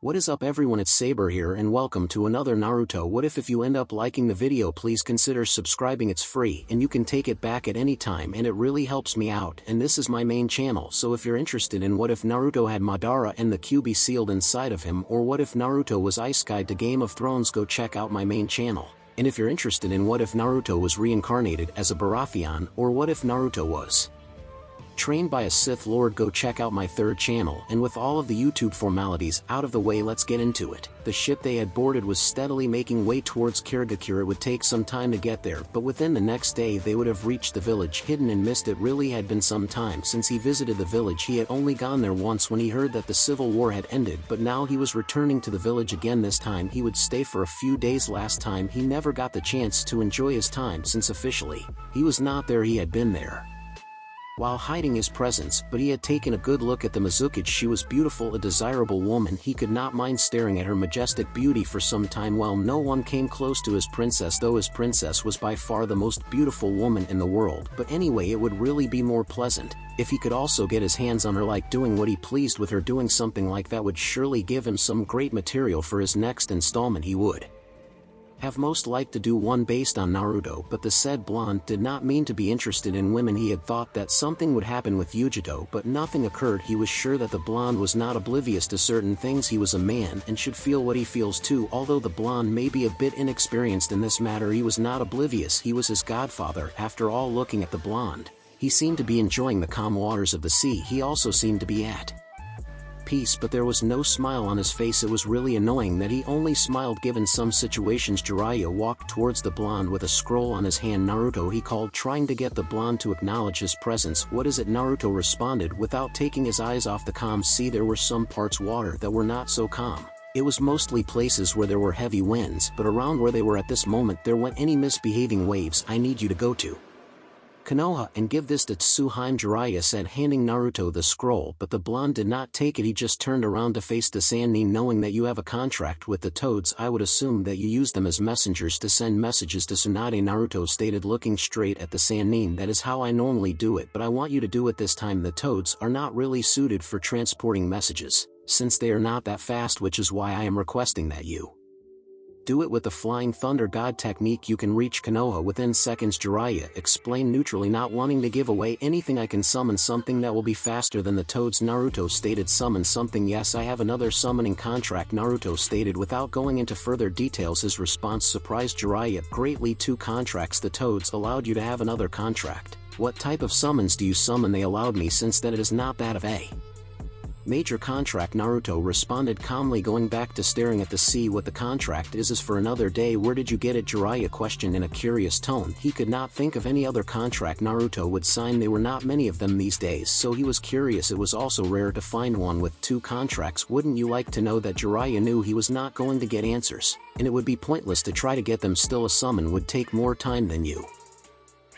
What is up everyone, it's Saber here and welcome to another Naruto What If you end up liking the video, please consider subscribing. It's free and you can take it back at any time and it really helps me out, and this is my main channel, so if you're interested in what if Naruto had Madara and the Kyuubi sealed inside of him, or what if Naruto was Ice Guide to Game of Thrones, go check out my main channel. And if you're interested in what if Naruto was reincarnated as a Baratheon, or what if Naruto was trained by a Sith Lord, go check out my third channel. And with all of the YouTube formalities out of the way, let's get into it. The ship they had boarded was steadily making way towards Kirigakure. It would take some time to get there, but within the next day they would have reached the village hidden in mist. It really had been some time since he visited the village. He had only gone there once when he heard that the civil war had ended, but now he was returning to the village again. This time he would stay for a few days. Last time he never got the chance to enjoy his time since officially he was not there. He had been there while hiding his presence, but he had taken a good look at the Mizukage. She was beautiful, a desirable woman. He could not mind staring at her majestic beauty for some time. Well, no one came close to his princess, though his princess was by far the most beautiful woman in the world. But anyway, it would really be more pleasant if he could also get his hands on her, like doing what he pleased with her. Doing something like that would surely give him some great material for his next installment. He would have most liked to do one based on Naruto, but the said blonde did not mean to be interested in women. He had thought that something would happen with Yujito, but nothing occurred. He was sure that the blonde was not oblivious to certain things. He was a man and should feel what he feels too. Although the blonde may be a bit inexperienced in this matter, he was not oblivious. He was his godfather. After all, looking at the blonde, he seemed to be enjoying the calm waters of the sea. He also seemed to be at peace, but there was no smile on his face. It was really annoying that he only smiled given some situations. Jiraiya walked towards the blonde with a scroll on his hand. Naruto, he called, trying to get the blonde to acknowledge his presence. What is it? Naruto responded without taking his eyes off the calm sea. There were some parts water that were not so calm. It was mostly places where there were heavy winds, but around where they were at this moment there weren't any misbehaving waves. I need you to go to Konoha and give this to Tsuhime, Jiraiya said, handing Naruto the scroll, but the blonde did not take it. He just turned around to face the Sannin. Knowing that you have a contract with the Toads, I would assume that you use them as messengers to send messages to Tsunade, Naruto stated, looking straight at the Sannin. That is how I normally do it, but I want you to do it this time. The Toads are not really suited for transporting messages, since they are not that fast, which is why I am requesting that you do it with the Flying Thunder God technique. You can reach Konoha within seconds, Jiraiya explained neutrally, not wanting to give away anything. I can summon something that will be faster than the Toads, Naruto stated. Summon something? Yes, I have another summoning contract, Naruto stated without going into further details. His response surprised Jiraiya greatly. 2 contracts? The Toads allowed you to have another contract? What type of summons do you summon? They allowed me, since that it is not that of a major contract, Naruto responded calmly, going back to staring at the sea. What the contract is for another day. Where did you get it? Jiraiya questioned in a curious tone. He could not think of any other contract Naruto would sign. There were not many of them these days, so he was curious. It was also rare to find one with 2 contracts. Wouldn't you like to know that Jiraiya knew he was not going to get answers, and it would be pointless to try to get them. Still, a summon would take more time than you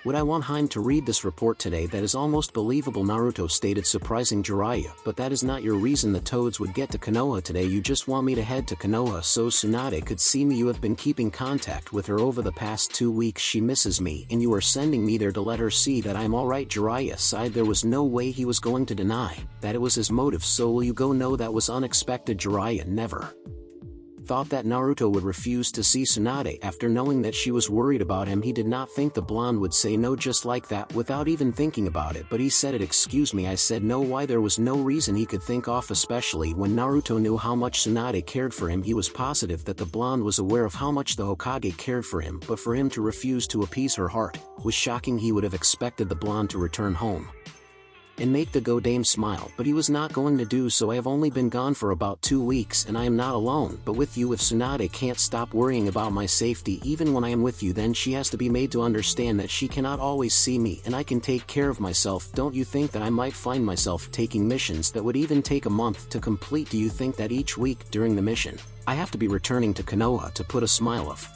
would. I want Haim to read this report today. That is almost believable, Naruto stated, surprising Jiraiya. But that is not your reason the Toads would get to Konoha today. You just want me to head to Konoha so Tsunade could see me. You have been keeping contact with her over the past 2 weeks. She misses me and you are sending me there to let her see that I'm alright. Jiraiya sighed. There was no way he was going to deny that it was his motive. So will you go? No, that was unexpected. Jiraiya never thought that Naruto would refuse to see Tsunade after knowing that she was worried about him. He did not think the blonde would say no just like that without even thinking about it, but he said it. Excuse me, I said no. Why? There was no reason he could think off, especially when Naruto knew how much Tsunade cared for him. He was positive that the blonde was aware of how much the Hokage cared for him, but for him to refuse to appease her heart was shocking. He would have expected the blonde to return home and make the Godame smile, but he was not going to do so. I have only been gone for about 2 weeks and I am not alone, but with you. If Tsunade can't stop worrying about my safety even when I am with you, then she has to be made to understand that she cannot always see me and I can take care of myself. Don't you think that I might find myself taking missions that would even take a month to complete? Do you think that each week during the mission I have to be returning to Konoha to put a smile of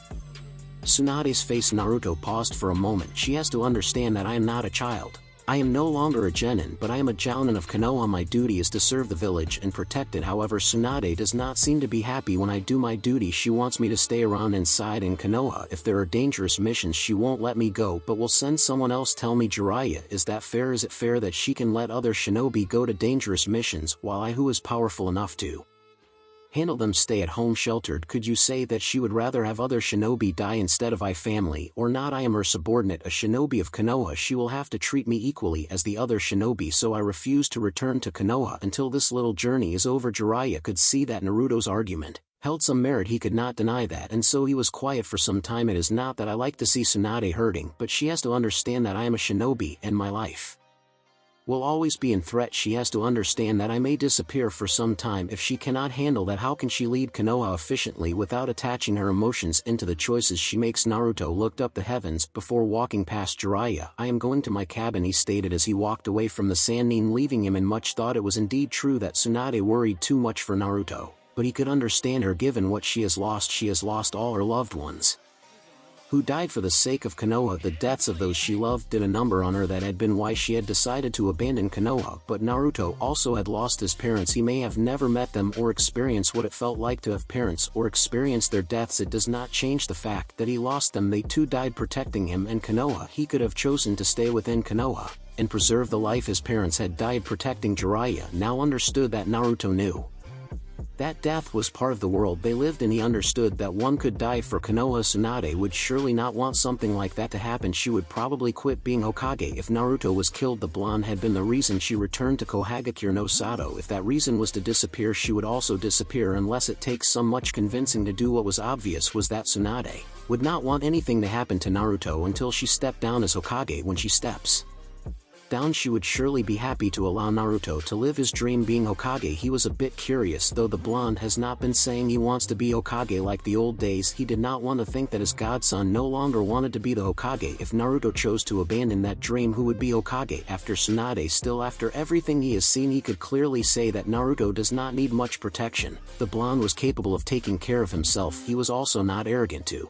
Tsunade's face? Naruto paused for a moment. She has to understand that I am not a child. I am no longer a genin, but I am a jounin of Konoha. My duty is to serve the village and protect it. However, Tsunade does not seem to be happy when I do my duty. She wants me to stay around inside in Konoha. If there are dangerous missions, she won't let me go, but will send someone else. Tell me, Jiraiya, is that fair? Is it fair that she can let other shinobi go to dangerous missions, while I, who is powerful enough to Handle them, stay at home sheltered. Could you say that she would rather have other shinobi die instead of I family or not? I am her subordinate, a shinobi of Konoha. She will have to treat me equally as the other shinobi, so I refuse to return to Konoha until this little journey is over. Jiraiya could see that Naruto's argument held some merit. He could not deny that, and so he was quiet for some time. It is not that I like to see Tsunade hurting, but she has to understand that I am a shinobi and my life will always be in threat. She has to understand that I may disappear for some time. If she cannot handle that, how can she lead Konoha efficiently without attaching her emotions into the choices she makes? Naruto looked up the heavens before walking past Jiraiya. I am going to my cabin, he stated as he walked away from the Sannin, leaving him in much thought. It was indeed true that Tsunade worried too much for Naruto, but he could understand her given what she has lost. She has lost all her loved ones who died for the sake of Konoha. The deaths of those she loved did a number on her. That had been why she had decided to abandon Konoha. But Naruto also had lost his parents. He may have never met them or experienced what it felt like to have parents or experience their deaths. It does not change the fact that he lost them. They too died protecting him and Konoha. He could have chosen to stay within Konoha and preserve the life his parents had died protecting. Jiraiya now understood that Naruto knew that death was part of the world they lived in. He understood that one could die for Konoha. Tsunade would surely not want something like that to happen. She would probably quit being Hokage if Naruto was killed. The blonde had been the reason she returned to Kohagakure no Sato. If that reason was to disappear, she would also disappear unless it takes some much convincing to do. What was obvious was that Tsunade would not want anything to happen to Naruto until she stepped down as Hokage. When she steps down, she would surely be happy to allow Naruto to live his dream being Hokage. He was a bit curious, though the blonde has not been saying he wants to be Hokage like the old days. He did not want to think that his godson no longer wanted to be the Hokage. If Naruto chose to abandon that dream, who would be Hokage after Tsunade? Still, after everything he has seen, he could clearly say that Naruto does not need much protection. The blonde was capable of taking care of himself. He was also not arrogant to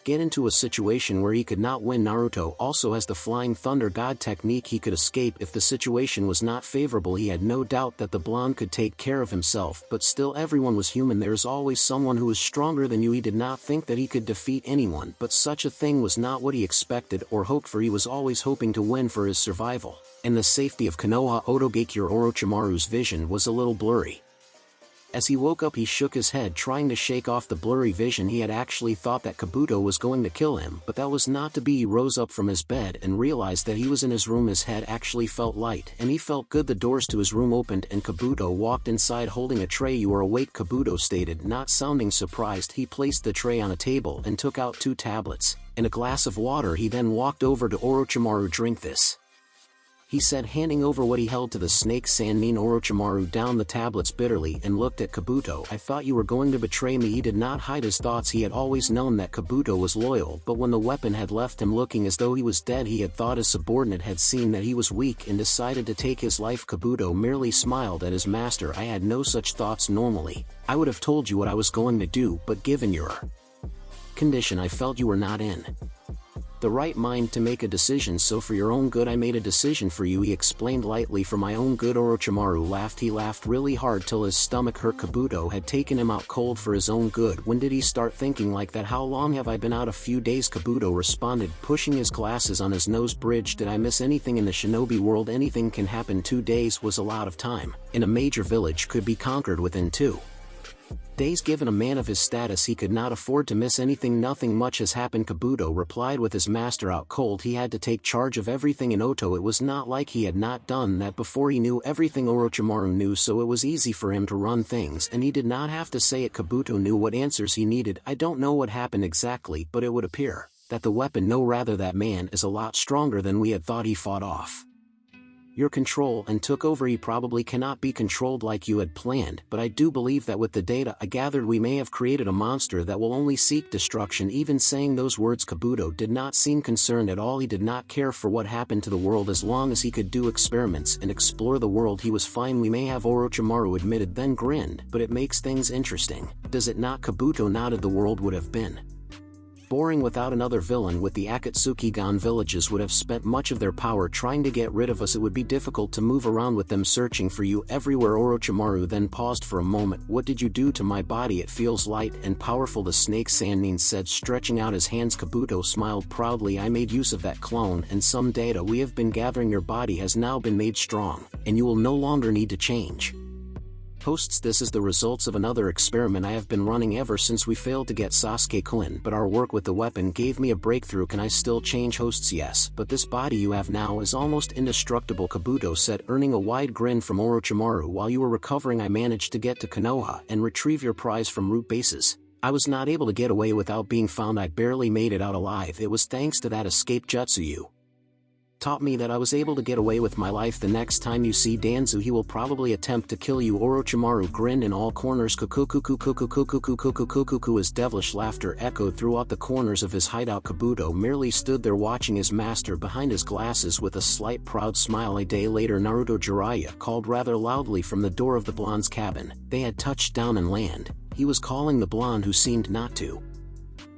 get into a situation where he could not win. Naruto also has the Flying Thunder God technique. He could escape if the situation was not favorable. He had no doubt that the blonde could take care of himself, but still, everyone was human. There is always someone who is stronger than you. He did not think that he could defeat anyone, but such a thing was not what he expected or hoped for. He was always hoping to win for his survival and the safety of Konoha. Hokage Orochimaru's vision was a little blurry. As he woke up, he shook his head, trying to shake off the blurry vision. He had actually thought that Kabuto was going to kill him, but that was not to be. He rose up from his bed and realized that he was in his room. His head actually felt light, and he felt good. The doors to his room opened and Kabuto walked inside holding a tray. You are awake, Kabuto stated, not sounding surprised. He placed the tray on a table and took out 2 tablets and a glass of water. He then walked over to Orochimaru. Drink this, he said, handing over what he held to the snake Sannin. Orochimaru downed the tablets bitterly and looked at Kabuto. I thought you were going to betray me. He did not hide his thoughts. He had always known that Kabuto was loyal, but when the weapon had left him looking as though he was dead, he had thought his subordinate had seen that he was weak and decided to take his life. Kabuto merely smiled at his master. I had no such thoughts. Normally, I would have told you what I was going to do, but given your condition, I felt you were not in the right mind to make a decision, so for your own good I made a decision for you, he explained lightly. For my own good. Orochimaru laughed. He laughed really hard till his stomach hurt. Kabuto had taken him out cold for his own good. When did he start thinking like that? How long have I been out? A few days, Kabuto responded, pushing his glasses on his nose bridge. Did I miss anything in the shinobi world? Anything can happen. 2 days was a lot of time. In a major village could be conquered within 2 days. Given a man of his status, he could not afford to miss anything. Nothing much has happened, Kabuto replied. With his master out cold, he had to take charge of everything in Oto. It was not like he had not done that before. He knew everything Orochimaru knew, so it was easy for him to run things, and he did not have to say it. Kabuto knew what answers he needed. I don't know what happened exactly, but it would appear that the weapon, no, rather that man, is a lot stronger than we had thought. He fought off your control and took over. He probably cannot be controlled like you had planned, but I do believe that with the data I gathered, we may have created a monster that will only seek destruction. Even saying those words, Kabuto did not seem concerned at all. He did not care for what happened to the world as long as he could do experiments and explore the world. He was fine. We may have, Orochimaru admitted, then grinned, but it makes things interesting, does it not? Kabuto nodded. The world would have been boring without another villain. With the Akatsuki-gon villages would have spent much of their power trying to get rid of us. It would be difficult to move around with them searching for you everywhere. Orochimaru then paused for a moment. What did you do to my body? It feels light and powerful, the snake Sannin said, stretching out his hands. Kabuto smiled proudly. I made use of that clone, and some data we have been gathering. Your body has now been made strong, and you will no longer need to change Hosts, this is the results of another experiment I have been running ever since we failed to get Sasuke-kun, but our work with the weapon gave me a breakthrough. Can I still change? Hosts, yes, but this body you have now is almost indestructible, Kabuto said, earning a wide grin from Orochimaru. While you were recovering, I managed to get to Konoha and retrieve your prize from root bases. I was not able to get away without being found. I barely made it out alive. It was thanks to that escape jutsu you taught me that I was able to get away with my life. The next time you see Danzu, he will probably attempt to kill you. Orochimaru grinned in all corners. Kukukukukukukukukukukukukukuku. As devilish laughter echoed throughout the corners of his hideout. Kabuto merely stood there watching his master behind his glasses with a slight proud smile. A day later, Naruto Jiraiya called rather loudly from the door of the blonde's cabin. They had touched down and land. He was calling the blonde, who seemed not to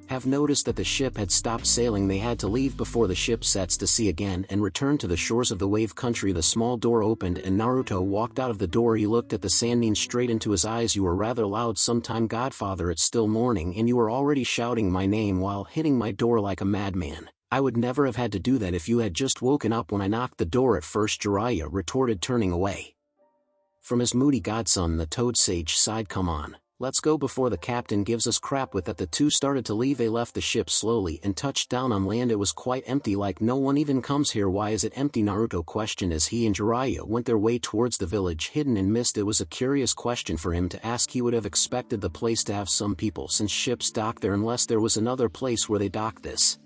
have noticed that the ship had stopped sailing. They had to leave before the ship sets to sea again and return to the shores of the wave country. The small door opened and Naruto walked out of the door. He looked at the Sannin straight into his eyes. You were rather loud sometime, Godfather. It's still morning and you were already shouting my name while hitting my door like a madman. I would never have had to do that if you had just woken up when I knocked the door at first, Jiraiya retorted, turning away from his moody godson. The Toad Sage sighed. Come on, let's go before the captain gives us crap. With that, the two started to leave. They left the ship slowly and touched down on land. It was quite empty, like no one even comes here. Why is it empty? Naruto questioned as he and Jiraiya went their way towards the village hidden in mist. It was a curious question for him to ask. He would have expected the place to have some people, since ships dock there, unless there was another place where they dock. This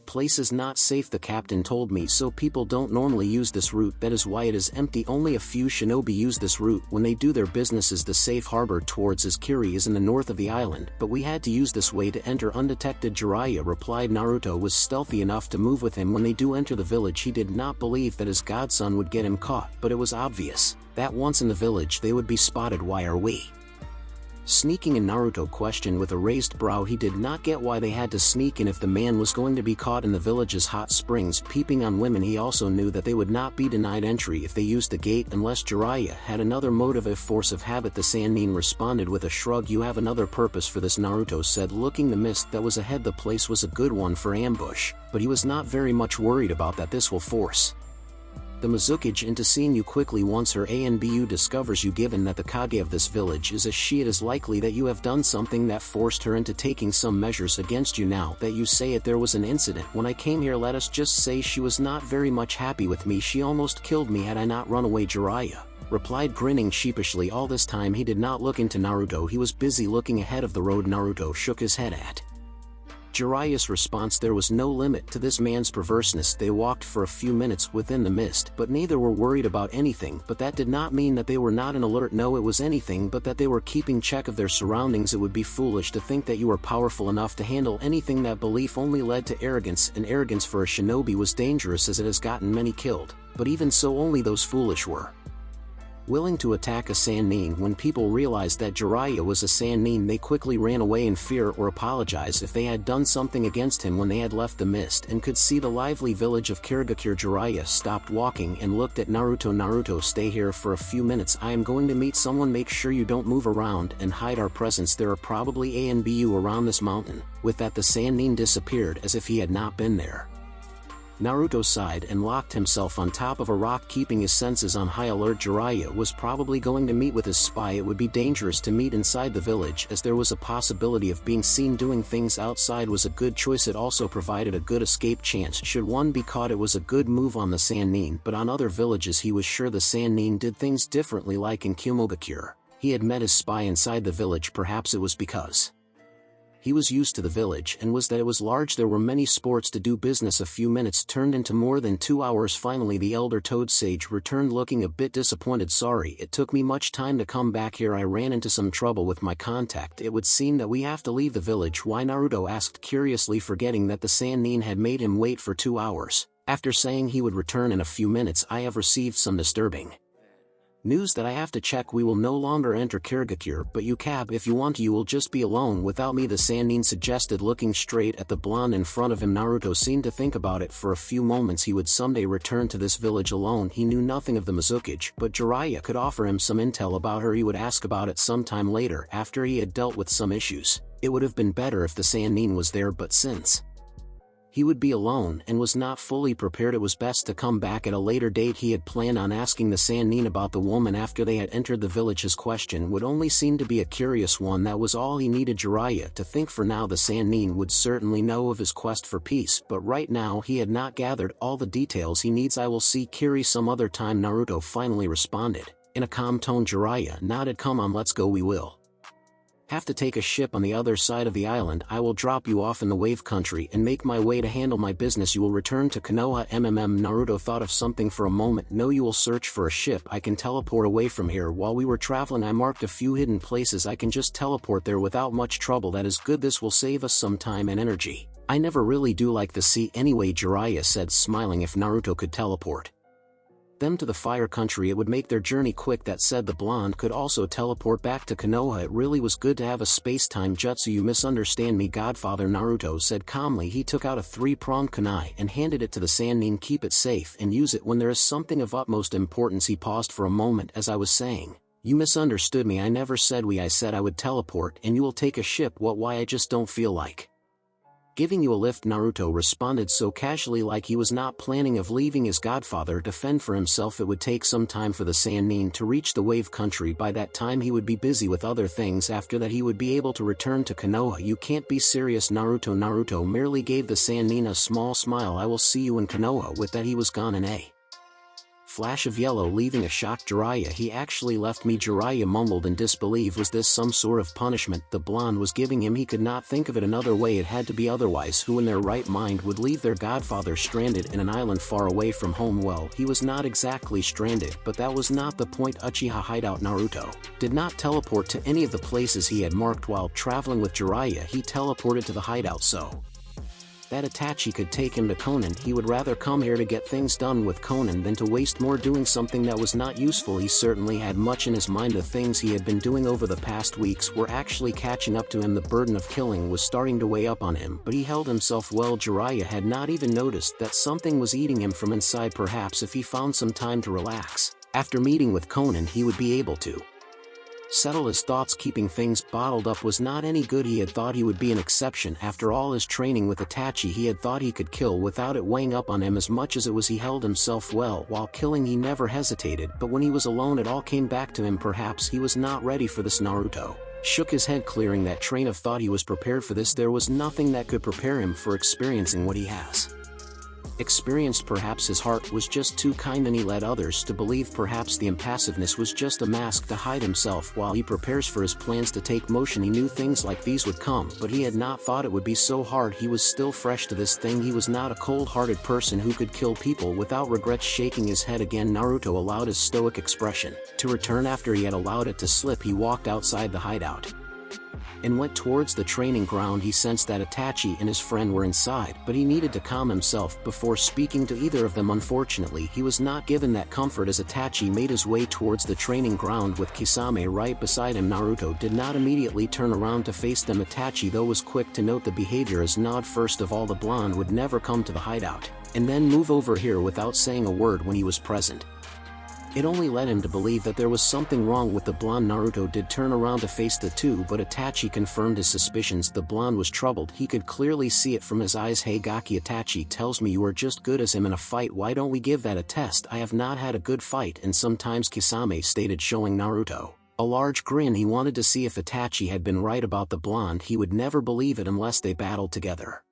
place is not safe, the captain told me, so people don't normally use this route. That is why it is empty. Only a few shinobi use this route when they do their businesses. The safe harbor towards Izkiri is in the north of the island, but we had to use this way to enter undetected, Jiraiya replied. Naruto was stealthy enough to move with him when they do enter the village. He did not believe that his godson would get him caught, but it was obvious that once in the village they would be spotted. Why are we sneaking in? Naruto questioned with a raised brow. He did not get why they had to sneak in if the man was going to be caught in the village's hot springs peeping on women. He also knew that they would not be denied entry if they used the gate, unless Jiraiya had another motive. A force of habit, the Sannin responded with a shrug. You have another purpose for this, Naruto said, looking the mist that was ahead. The place was a good one for ambush, but he was not very much worried about that. This will force the Mizukage into seeing you quickly once her Anbu discovers you. Given that the Kage of this village is a she, it is likely that you have done something that forced her into taking some measures against you. Now that you say it, there was an incident when I came here. Let us just say she was not very much happy with me. She almost killed me had I not run away, Jiraiya replied, grinning sheepishly. All this time he did not look into Naruto. He was busy looking ahead of the road. Naruto shook his head at Jiraiya's response. There was no limit to this man's perverseness. They walked for a few minutes within the mist, but neither were worried about anything. But that did not mean that they were not in alert. No, it was anything but that they were keeping check of their surroundings. It would be foolish to think that you were powerful enough to handle anything. That belief only led to arrogance, and arrogance for a shinobi was dangerous, as it has gotten many killed. But even so, only those foolish were willing to attack a Sannin. When people realized that Jiraiya was a Sannin, they quickly ran away in fear or apologized if they had done something against him. When they had left the mist and could see the lively village of Kirigakure, Jiraiya stopped walking and looked at Naruto. Naruto, stay here for a few minutes. I am going to meet someone. Make sure you don't move around and hide our presence. There are probably Anbu around this mountain. With that, the Sannin disappeared as if he had not been there. Naruto sighed and locked himself on top of a rock, keeping his senses on high alert. Jiraiya was probably going to meet with his spy. It would be dangerous to meet inside the village, as there was a possibility of being seen doing things outside. Was a good choice. It also provided a good escape chance should one be caught. It was a good move on the Sannin, but on other villages he was sure the Sannin did things differently. Like in Kumogakure, he had met his spy inside the village. Perhaps it was because he was used to the village, and was that it was large. There were many sports to do business. A few minutes turned into more than 2 hours. Finally the elder Toad Sage returned, looking a bit disappointed. Sorry, it took me much time to come back here. I ran into some trouble with my contact. It would seem that we have to leave the village. Why? Naruto asked curiously, forgetting that the Sannin had made him wait for 2 hours. After saying he would return in a few minutes, I have received some disturbing news that I have to check. We will no longer enter Kirigakure, but you cab, if you want to, you will just be alone without me, the Sannin suggested, looking straight at the blonde in front of him. Naruto seemed to think about it for a few moments. He would someday return to this village alone. He knew nothing of the Mizukage, but Jiraiya could offer him some intel about her. He would ask about it sometime later, after he had dealt with some issues. It would have been better if the Sannin was there, but since He would be alone and was not fully prepared. It was best to come back at a later date. He had planned on asking the Sannin about the woman after they had entered the village. His question would only seem to be a curious one. That was all he needed Jiraiya to think. For now the Sannin would certainly know of his quest for peace, but right now he had not gathered all the details he needs. I will see Kiri some other time, Naruto finally responded. In a calm tone Jiraiya nodded. Come on, let's go. We will have to take a ship on the other side of the island. I will drop you off in the wave country and make my way to handle my business. You will return to Konoha. Naruto thought of something for a moment. No, you will search for a ship. I can teleport away from here. While we were traveling I marked a few hidden places. I can just teleport there without much trouble. That is good. This will save us some time and energy. I never really do like the sea anyway, Jiraiya said, smiling. If Naruto could teleport them to the fire country it would make their journey quick. That said, the blonde could also teleport back to Konoha. It really was good to have a space-time jutsu. You misunderstand me, Godfather, Naruto said calmly. He took out a 3-pronged kunai and handed it to the Sannin. Keep it safe and use it when there is something of utmost importance. He paused for a moment. As I was saying, you misunderstood me. I never said we. I said I would teleport and you will take a ship. What? Why? I just don't feel like giving you a lift, Naruto responded so casually, like he was not planning of leaving his godfather to fend for himself. It would take some time for the Sannin to reach the wave country. By that time he would be busy with other things. After that he would be able to return to Konoha. You can't be serious, Naruto. Naruto merely gave the Sannin a small smile. I will see you in Konoha. With that he was gone. In a flash of yellow, leaving a shocked Jiraiya. He actually left me, Jiraiya mumbled in disbelief. Was this some sort of punishment the blonde was giving him? He could not think of it another way. It had to be otherwise. Who in their right mind would leave their godfather stranded in an island far away from home? Well, he was not exactly stranded, but that was not the point. Uchiha Hideout. Naruto did not teleport to any of the places he had marked while traveling with Jiraiya. He teleported to the hideout so that Itachi could take him to Konan. He would rather come here to get things done with Konan than to waste more doing something that was not useful. He certainly had much in his mind. The things he had been doing over the past weeks were actually catching up to him. The burden of killing was starting to weigh up on him, but he held himself well. Jiraiya had not even noticed that something was eating him from inside. Perhaps if he found some time to relax after meeting with Konan he would be able to settle his thoughts. Keeping things bottled up was not any good. He had thought he would be an exception. After all his training with Itachi he had thought he could kill without it weighing up on him as much as it was. He held himself well while killing. He never hesitated, but when he was alone it all came back to him. Perhaps he was not ready for this. Naruto shook his head, clearing that train of thought. He was prepared for this. There was nothing that could prepare him for experiencing what he has experienced. Perhaps his heart was just too kind and he led others to believe perhaps the impassiveness was just a mask to hide himself while he prepares for his plans to take motion. He knew things like these would come, but he had not thought it would be so hard. He was still fresh to this thing. He was not a cold-hearted person who could kill people without regrets. Shaking his head again, Naruto allowed his stoic expression to return. After he had allowed it to slip he walked outside the hideout and went towards the training ground. He sensed that Itachi and his friend were inside, but he needed to calm himself before speaking to either of them. Unfortunately, he was not given that comfort as Itachi made his way towards the training ground with Kisame right beside him. Naruto did not immediately turn around to face them. Itachi though was quick to note the behavior as nod. First of all, the blonde would never come to the hideout and then move over here without saying a word when he was present. It only led him to believe that there was something wrong with the blonde. Naruto did turn around to face the two, but Itachi confirmed his suspicions. The blonde was troubled. He could clearly see it from his eyes. Hey Gaki, Itachi tells me you are just good as him in a fight. Why don't we give that a test? I have not had a good fight and sometimes, Kisame stated, showing Naruto a large grin. He wanted to see if Itachi had been right about the blonde. He would never believe it unless they battled together.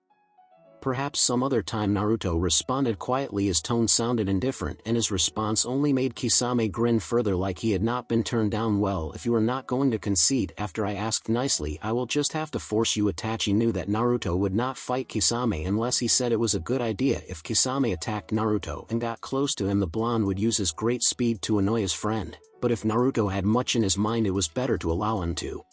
Perhaps some other time, Naruto responded quietly. His tone sounded indifferent and his response only made Kisame grin further, like he had not been turned down. Well, if you are not going to concede after I asked nicely, I will just have to force you. Itachi knew that Naruto would not fight Kisame unless he said it was a good idea. If Kisame attacked Naruto and got close to him, the blonde would use his great speed to annoy his friend. But if Naruto had much in his mind, it was better to allow him to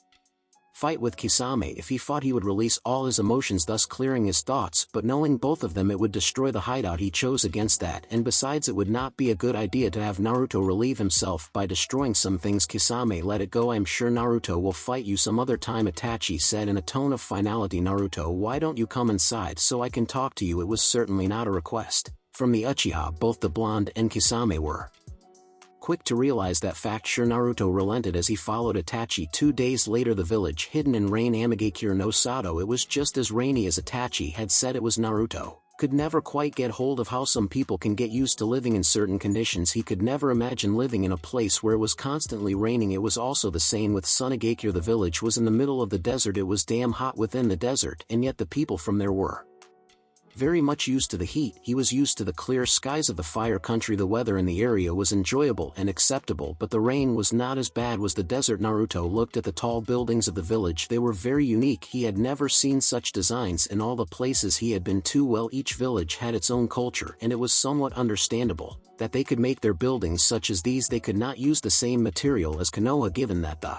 fight with Kisame. If he fought he would release all his emotions, thus clearing his thoughts, but knowing both of them it would destroy the hideout. He chose against that, and besides it would not be a good idea to have Naruto relieve himself by destroying some things. Kisame let it go. I am sure Naruto will fight you some other time, Itachi said in a tone of finality. Naruto, why don't you come inside so I can talk to you? It was certainly not a request from the Uchiha. Both the blonde and Kisame were Quick to realize that fact, sure, Naruto relented as he followed Itachi. 2 days later, the village hidden in rain, Amigakure no Sato. It was just as rainy as Itachi had said it was. Naruto could never quite get hold of how some people can get used to living in certain conditions. He could never imagine living in a place where it was constantly raining. It was also the same with Sunagakure. The village was in the middle of the desert. It was damn hot within the desert, and yet the people from there were very much used to the heat. He was used to the clear skies of the fire country. The weather in the area was enjoyable and acceptable, but the rain was not as bad as the desert. Naruto looked at the tall buildings of the village. They were very unique. He had never seen such designs in all the places he had been to. Well, each village had its own culture, and it was somewhat understandable that they could make their buildings such as these. They could not use the same material as Konoha, given that the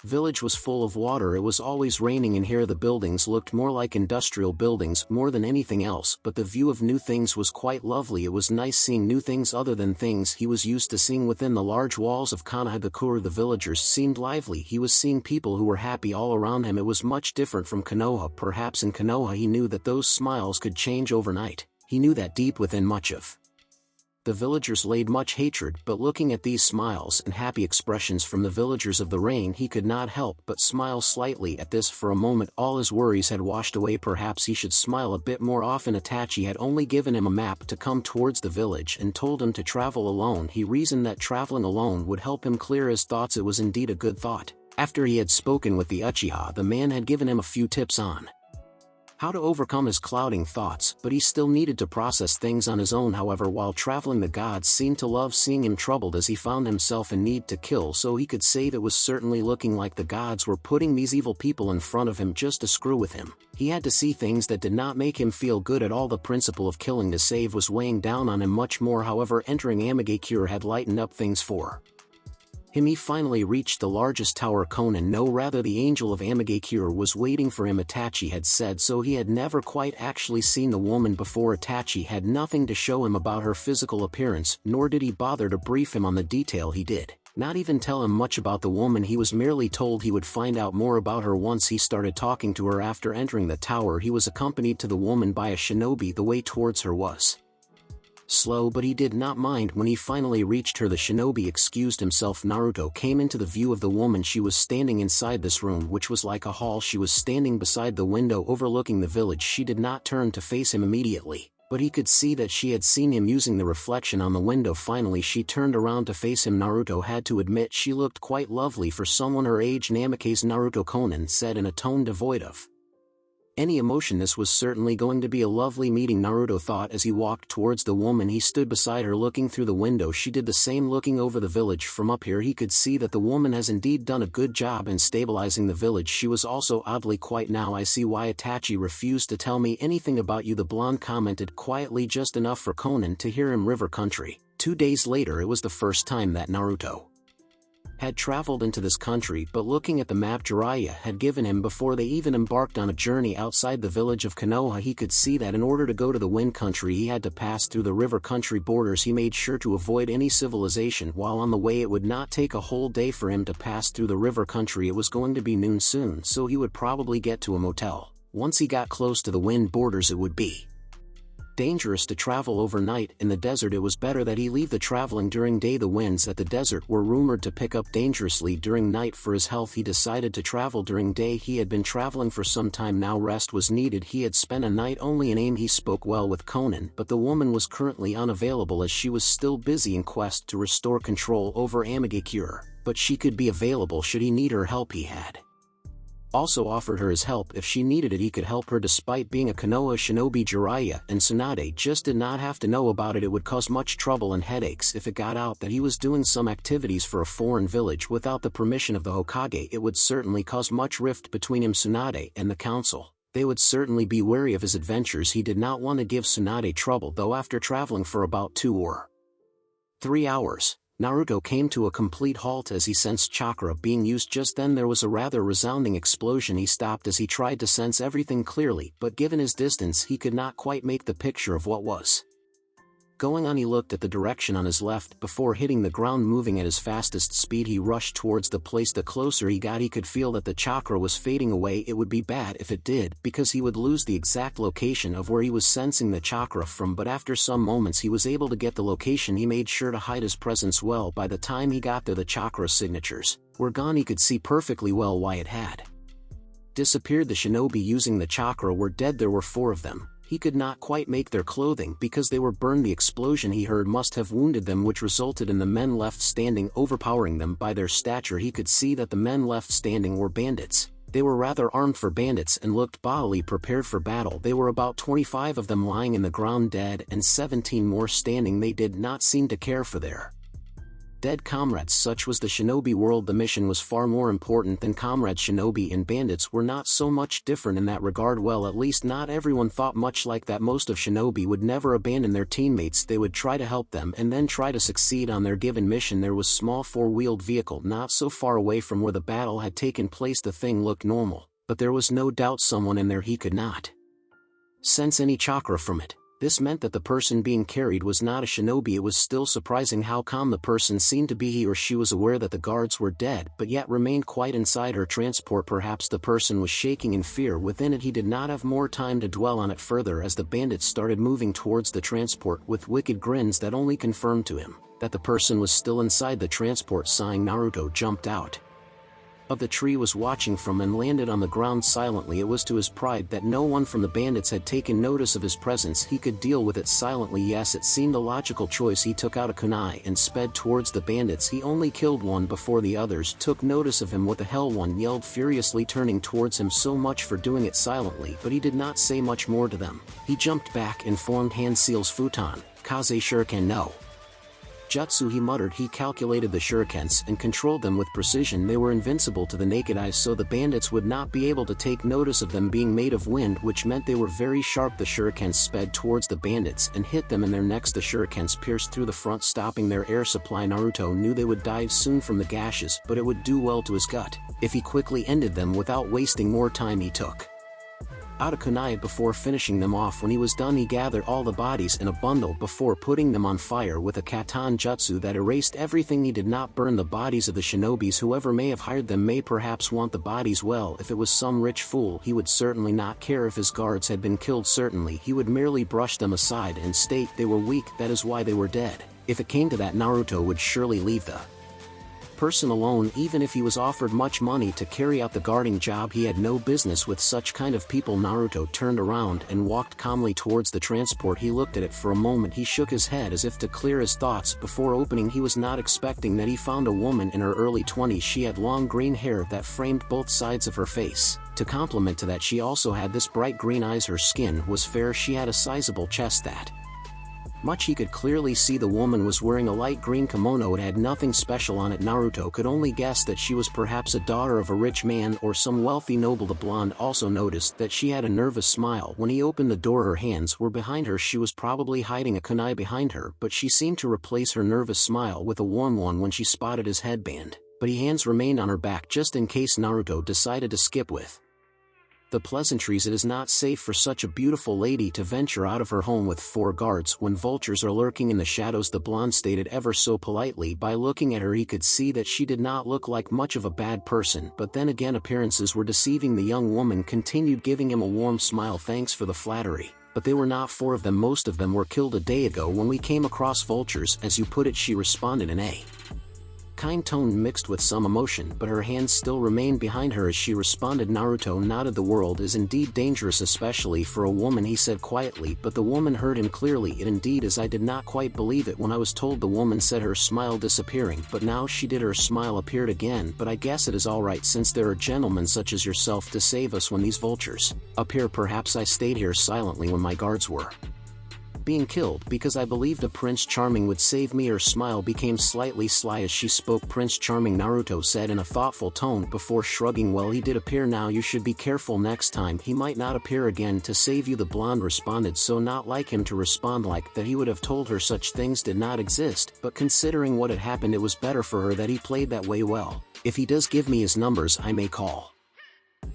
village was full of water. It was always raining, and here the buildings looked more like industrial buildings more than anything else, but the view of new things was quite lovely. It was nice seeing new things other than things he was used to seeing within the large walls of Konohagakure. The villagers seemed lively. He was seeing people who were happy all around him. It was much different from Konoha. Perhaps in Konoha he knew that those smiles could change overnight. He knew that deep within much of the villagers laid much hatred, but looking at these smiles and happy expressions from the villagers of the rain, he could not help but smile slightly at this. For a moment all his worries had washed away. Perhaps he should smile a bit more often. Itachi had only given him a map to come towards the village and told him to travel alone. He reasoned that traveling alone would help him clear his thoughts. It was indeed a good thought. After he had spoken with the Uchiha, the man had given him a few tips on how to overcome his clouding thoughts, but he still needed to process things on his own. However, while traveling, the gods seemed to love seeing him troubled as he found himself in need to kill so he could save. It was certainly looking like the gods were putting these evil people in front of him just to screw with him. He had to see things that did not make him feel good at all. The principle of killing to save was weighing down on him much more. However, entering Amigakure had lightened up things for him. He finally reached the largest tower. Konan, no, rather the angel of Amigakure, was waiting for him. Itachi had said so. He had never quite actually seen the woman before. Itachi had nothing to show him about her physical appearance, nor did he bother to brief him on the detail. He did not even tell him much about the woman. He was merely told he would find out more about her once he started talking to her. After entering the tower, he was accompanied to the woman by a shinobi. The way towards her was slow, but he did not mind. When he finally reached her, the shinobi excused himself. Naruto came into the view of the woman. She was standing inside this room, which was like a hall. She was standing beside the window overlooking the village. She did not turn to face him immediately, but he could see that she had seen him using the reflection on the window. Finally she turned around to face him. Naruto had to admit she looked quite lovely for someone her age. Namikaze, Naruto, Konan said in a tone devoid of any emotion. This was certainly going to be a lovely meeting, Naruto thought as he walked towards the woman. He stood beside her looking through the window. She did the same, looking over the village. From up here he could see that the woman has indeed done a good job in stabilizing the village. She was also oddly quiet. Now I see why Itachi refused to tell me anything about you, the blonde commented quietly, just enough for Konan to hear him. River country. 2 days later, it was the first time that Naruto had traveled into this country, but looking at the map Jiraiya had given him before they even embarked on a journey outside the village of Konoha, he could see that in order to go to the wind country he had to pass through the river country borders. He made sure to avoid any civilization while on the way. It would not take a whole day for him to pass through the river country. It was going to be noon soon, so he would probably get to a motel. Once he got close to the wind borders, it would be dangerous to travel overnight in the desert. It was better that he leave the traveling during day. The winds at the desert were rumored to pick up dangerously during night. For his health he decided to travel during day. He had been traveling for some time now. Rest was needed. He had spent a night only in aim. He spoke well with Konan, but the woman was currently unavailable as she was still busy in quest to restore control over Amigakure, but she could be available should he need her help. He had also offered her his help if she needed it. He could help her despite being a Konoha shinobi. Jiraiya and Tsunade just did not have to know about it. It would cause much trouble and headaches if it got out that he was doing some activities for a foreign village without the permission of the Hokage. It would certainly cause much rift between him, Tsunade, and the council. They would certainly be wary of his adventures. He did not want to give Tsunade trouble, though. After traveling for about 2 or 3 hours, Naruto came to a complete halt as he sensed chakra being used. Just then there was a rather resounding explosion. He stopped as he tried to sense everything clearly, but given his distance he could not quite make the picture of what was Going on, he looked at the direction on his left before hitting the ground. Moving at his fastest speed, he rushed towards the place. The closer he got, he could feel that the chakra was fading away. It would be bad if it did, because he would lose the exact location of where he was sensing the chakra from, but after some moments he was able to get the location. He made sure to hide his presence well. By the time he got there, the chakra signatures were gone. He could see perfectly well why it had disappeared. The shinobi using the chakra were dead. There were 4 of them. He could not quite make their clothing because they were burned. The explosion he heard must have wounded them, which resulted in the men left standing overpowering them by their stature. He could see that the men left standing were bandits. They were rather armed for bandits and looked bodily prepared for battle. They were about 25 of them lying in the ground dead and 17 more standing. They did not seem to care for their dead comrades. Such was the shinobi world. The mission was far more important than comrades. Shinobi and bandits were not so much different in that regard. Well, at least not everyone thought much like that. Most of shinobi would never abandon their teammates. They would try to help them and then try to succeed on their given mission. There was small 4-wheeled vehicle not so far away from where the battle had taken place. The thing looked normal, but there was no doubt someone in there. He could not sense any chakra from it. This meant that the person being carried was not a shinobi. It was still surprising how calm the person seemed to be. He or she was aware that the guards were dead, but yet remained quiet inside her transport. Perhaps the person was shaking in fear within it. He did not have more time to dwell on it further as the bandits started moving towards the transport with wicked grins that only confirmed to him that the person was still inside the transport. Sighing, Naruto jumped out of the tree, was watching from and landed on the ground silently. It was to his pride that no one from the bandits had taken notice of his presence. He could deal with it silently. Yes, it seemed a logical choice. He took out a kunai and sped towards the bandits. He only killed one before the others took notice of him. What the hell? One yelled furiously, turning towards him. So much for doing it silently, but he did not say much more to them. He jumped back and formed hand seals futon, kaze shuriken no jutsu, he muttered. He calculated the shurikens and controlled them with precision. They were invincible to the naked eye, so the bandits would not be able to take notice of them being made of wind, which meant they were very sharp. The shurikens sped towards the bandits and hit them in their necks. The shurikens pierced through the front, stopping their air supply. Naruto knew they would die soon from the gashes, but it would do well to his gut if he quickly ended them without wasting more time. He took out a kunai before finishing them off. When he was done, he gathered all the bodies in a bundle before putting them on fire with a katan jutsu that erased everything. He did not burn the bodies of the shinobis. Whoever may have hired them may perhaps want the bodies. Well, if it was some rich fool, he would certainly not care if his guards had been killed. Certainly he would merely brush them aside and state they were weak, that is why they were dead. If it came to that, Naruto would surely leave the person alone, even if he was offered much money to carry out the guarding job. He had no business with such kind of people. Naruto turned around and walked calmly towards the transport. He looked at it for a moment. He shook his head as if to clear his thoughts before opening. He was not expecting that. He found a woman in her early 20s. She had long green hair that framed both sides of her face. To complement to that, she also had this bright green eyes. Her skin was fair. She had a sizable chest. That much he could clearly see. The woman was wearing a light green kimono. It had nothing special on it. Naruto could only guess that she was perhaps a daughter of a rich man or some wealthy noble. The blonde also noticed that she had a nervous smile. When he opened the door, her hands were behind her. She was probably hiding a kunai behind her, but she seemed to replace her nervous smile with a warm one when she spotted his headband. But his hands remained on her back just in case Naruto decided to skip with the pleasantries. It is not safe for such a beautiful lady to venture out of her home with 4 guards when vultures are lurking in the shadows, the blonde stated ever so politely. By looking at her, he could see that she did not look like much of a bad person, but then again appearances were deceiving. The young woman continued, giving him a warm smile. Thanks for the flattery, but they were not 4 of them. Most of them were killed a day ago when we came across vultures, as you put it, she responded in a kind tone mixed with some emotion, but her hands still remained behind her as she responded. Naruto nodded. The world is indeed dangerous, especially for a woman, he said quietly, but the woman heard him clearly. It indeed is. I did not quite believe it when I was told, the woman said, her smile disappearing, but now she did. Her smile appeared again. But I guess it is all right, since there are gentlemen such as yourself to save us when these vultures appear. Perhaps I stayed here silently when my guards were being killed because I believed a Prince Charming would save me. Her smile became slightly sly as she spoke. Prince Charming, Naruto said in a thoughtful tone before shrugging. Well, he did appear. Now you should be careful next time. He might not appear again to save you, the blonde responded. So not like him to respond like that. He would have told her such things did not exist, but considering what had happened, it was better for her that he played that way. Well, if he does give me his numbers, I may call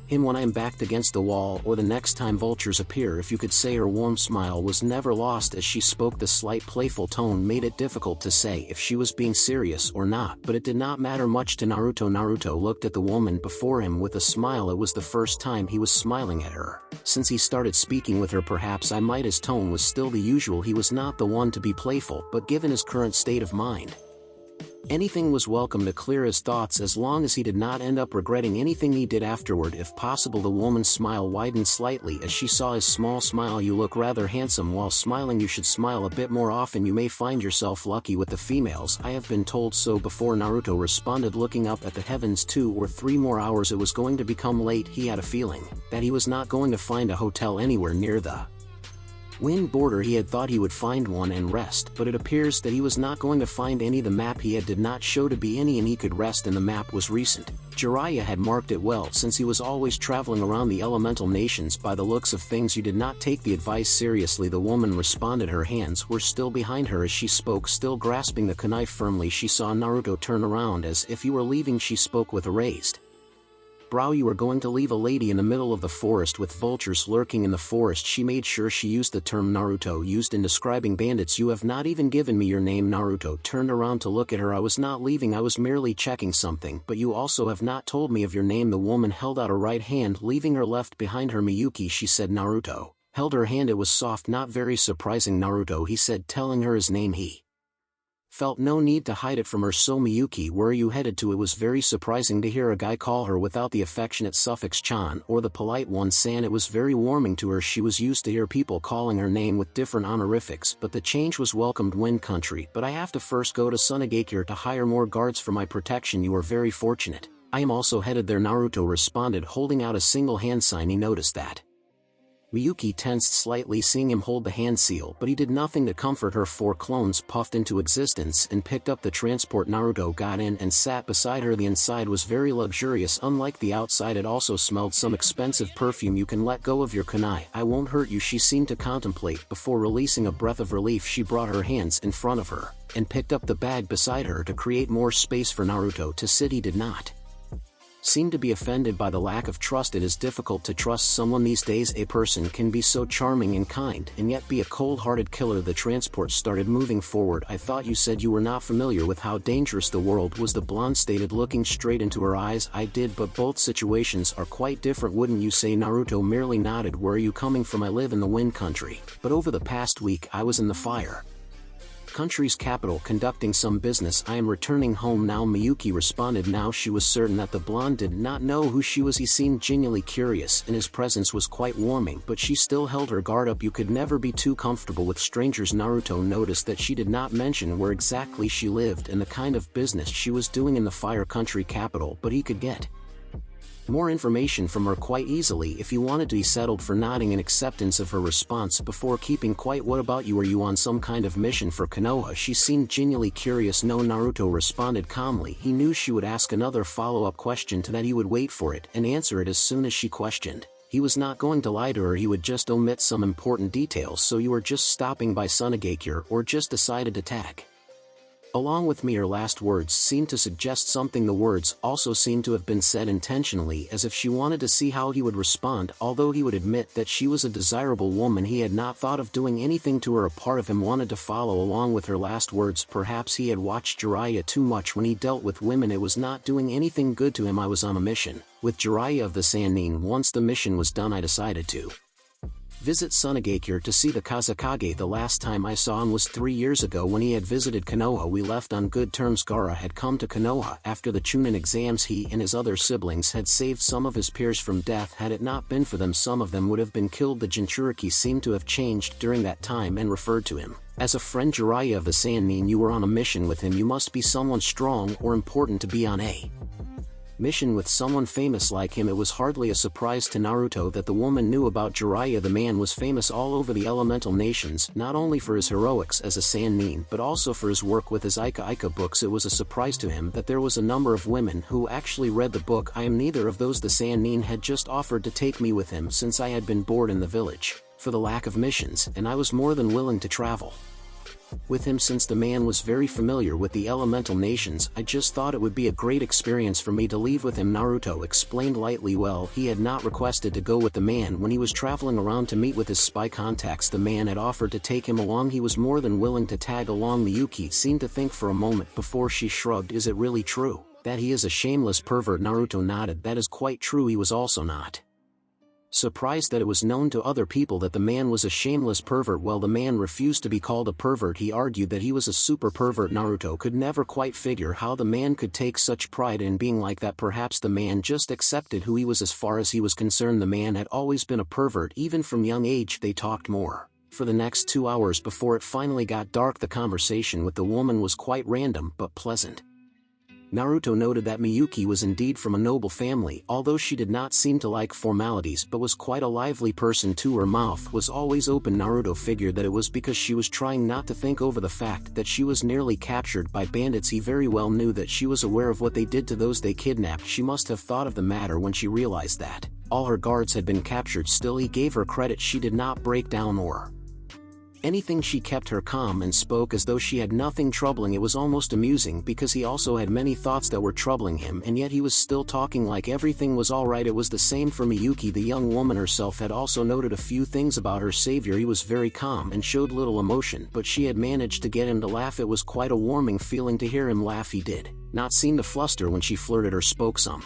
him when I am backed against the wall or the next time vultures appear. If you could say her warm smile was never lost as she spoke. The slight playful tone made it difficult to say if she was being serious or not, but it did not matter much to Naruto. Naruto looked at the woman before him with a smile. It was the first time he was smiling at her since he started speaking with her. Perhaps I might. His tone was still the usual. He was not the one to be playful, but given his current state of mind, anything was welcome to clear his thoughts as long as he did not end up regretting anything he did afterward. If possible. The woman's smile widened slightly as she saw his small smile. You look rather handsome while smiling. You should smile a bit more often. You may find yourself lucky with the females. I have been told so before. Naruto responded, looking up at the heavens. 2 or 3 more hours. It was going to become late. He had a feeling that he was not going to find a hotel anywhere near the wind border. He had thought he would find one and rest, but it appears that he was not going to find any. The map he had did not show to be any, and he could rest, and the map was recent. Jiraiya had marked it well since he was always traveling around the elemental nations. By the looks of things, you did not take the advice seriously. The woman responded. Her hands were still behind her as she spoke, still grasping the kunai firmly. She saw Naruto turn around. As if you were leaving, she spoke with a raised brow. You were going to leave a lady in the middle of the forest with vultures lurking in the forest. She made sure she used the term Naruto used in describing bandits. You have not even given me your name. Naruto turned around to look at her. I was not leaving, I was merely checking something. But you also have not told me of your name. The woman held out her right hand, leaving her left behind her. Miyuki, she said. Naruto held her hand. It was soft. Not very surprising, Naruto, he said, telling her his name. He felt no need to hide it from her. So Miyuki, where are you headed to? It was very surprising to hear a guy call her without the affectionate suffix chan or the polite one san. It was very warming to her. She was used to hear people calling her name with different honorifics, but the change was welcomed. Wind country, but I have to first go to Sunagakure to hire more guards for my protection. You are very fortunate. I am also headed there, Naruto responded, holding out a single hand sign. He noticed that Miyuki tensed slightly seeing him hold the hand seal, but he did nothing to comfort her. 4 clones puffed into existence and picked up the transport. Naruto got in and sat beside her. The inside was very luxurious. Unlike the outside, it also smelled some expensive perfume. You can let go of your kunai, I won't hurt you, she seemed to contemplate before releasing a breath of relief. She brought her hands in front of her and picked up the bag beside her to create more space for Naruto to sit. He did not seemed to be offended by the lack of trust. It is difficult to trust someone these days. A person can be so charming and kind and yet be a cold-hearted killer. The transport started moving forward. I thought you said you were not familiar with how dangerous the world was, the blonde stated, looking straight into her eyes. I did, but both situations are quite different, wouldn't you say? Naruto merely nodded. Where are you coming from? I live in the wind country, but over the past week I was in the fire country's capital conducting some business. I am returning home now, Miyuki responded. Now she was certain that the blonde did not know who she was. He seemed genuinely curious and his presence was quite warming, but she still held her guard up. You could never be too comfortable with strangers. Naruto noticed that she did not mention where exactly she lived and the kind of business she was doing in the fire country capital, but he could get more information from her quite easily if he wanted to. Be settled for nodding in acceptance of her response before keeping quiet. What about you? Are you on some kind of mission for Konoha? She seemed genuinely curious. No, Naruto responded calmly. He knew she would ask another follow-up question to that. He would wait for it and answer it as soon as she questioned. He was not going to lie to her. He would just omit some important details. So you were just stopping by Sunagakure or just decided to tag along with me? Her last words seemed to suggest something. The words also seemed to have been said intentionally as if she wanted to see how he would respond. Although he would admit that she was a desirable woman, he had not thought of doing anything to her. A part of him wanted to follow along with her last words. Perhaps he had watched Jiraiya too much when he dealt with women. It was not doing anything good to him. I was on a mission with Jiraiya of the Sannin. Once the mission was done, I decided to visit Sunagakure to see the Kazekage. The last time I saw him was 3 years ago when he had visited Konoha. We left on good terms. Gaara had come to Konoha after the Chunin exams. He and his other siblings had saved some of his peers from death. Had it not been for them, some of them would have been killed. The Jinchuriki seemed to have changed during that time and referred to him as a friend. Jiraiya of the Sannin, you were on a mission with him. You must be someone strong or important to be on a mission with someone famous like him. It was hardly a surprise to Naruto that the woman knew about Jiraiya. The man was famous all over the elemental nations, not only for his heroics as a Sannin but also for his work with his Ika Ika books. It was a surprise to him that there was a number of women who actually read the book. I am neither of those. The Sannin had just offered to take me with him since I had been bored in the village for the lack of missions, and I was more than willing to travel with him since the man was very familiar with the elemental nations. I just thought it would be a great experience for me to leave with him, Naruto explained lightly. Well, he had not requested to go with the man when he was traveling around to meet with his spy contacts. The man had offered to take him along. He was more than willing to tag along. Miyuki seemed to think for a moment before she shrugged. Is it really true that he is a shameless pervert? Naruto nodded. That is quite true. He was also not surprised that it was known to other people that the man was a shameless pervert. Well, the man refused to be called a pervert. He argued that he was a super pervert. Naruto could never quite figure how the man could take such pride in being like that. Perhaps the man just accepted who he was. As far as he was concerned, the man had always been a pervert even from young age. They talked more for the next 2 hours before it finally got dark. The conversation with the woman was quite random but pleasant. Naruto noted that Miyuki was indeed from a noble family, although she did not seem to like formalities but was quite a lively person too. Her mouth was always open. Naruto figured that it was because she was trying not to think over the fact that she was nearly captured by bandits. He very well knew that she was aware of what they did to those they kidnapped. She must have thought of the matter when she realized that all her guards had been captured. Still, he gave her credit. She did not break down or anything. She kept her calm and spoke as though she had nothing troubling. It was almost amusing because he also had many thoughts that were troubling him, and yet he was still talking like everything was alright. It was the same for Miyuki. The young woman herself had also noted a few things about her savior. He was very calm and showed little emotion, but she had managed to get him to laugh. It was quite a warming feeling to hear him laugh. He did not seem to fluster when she flirted or spoke some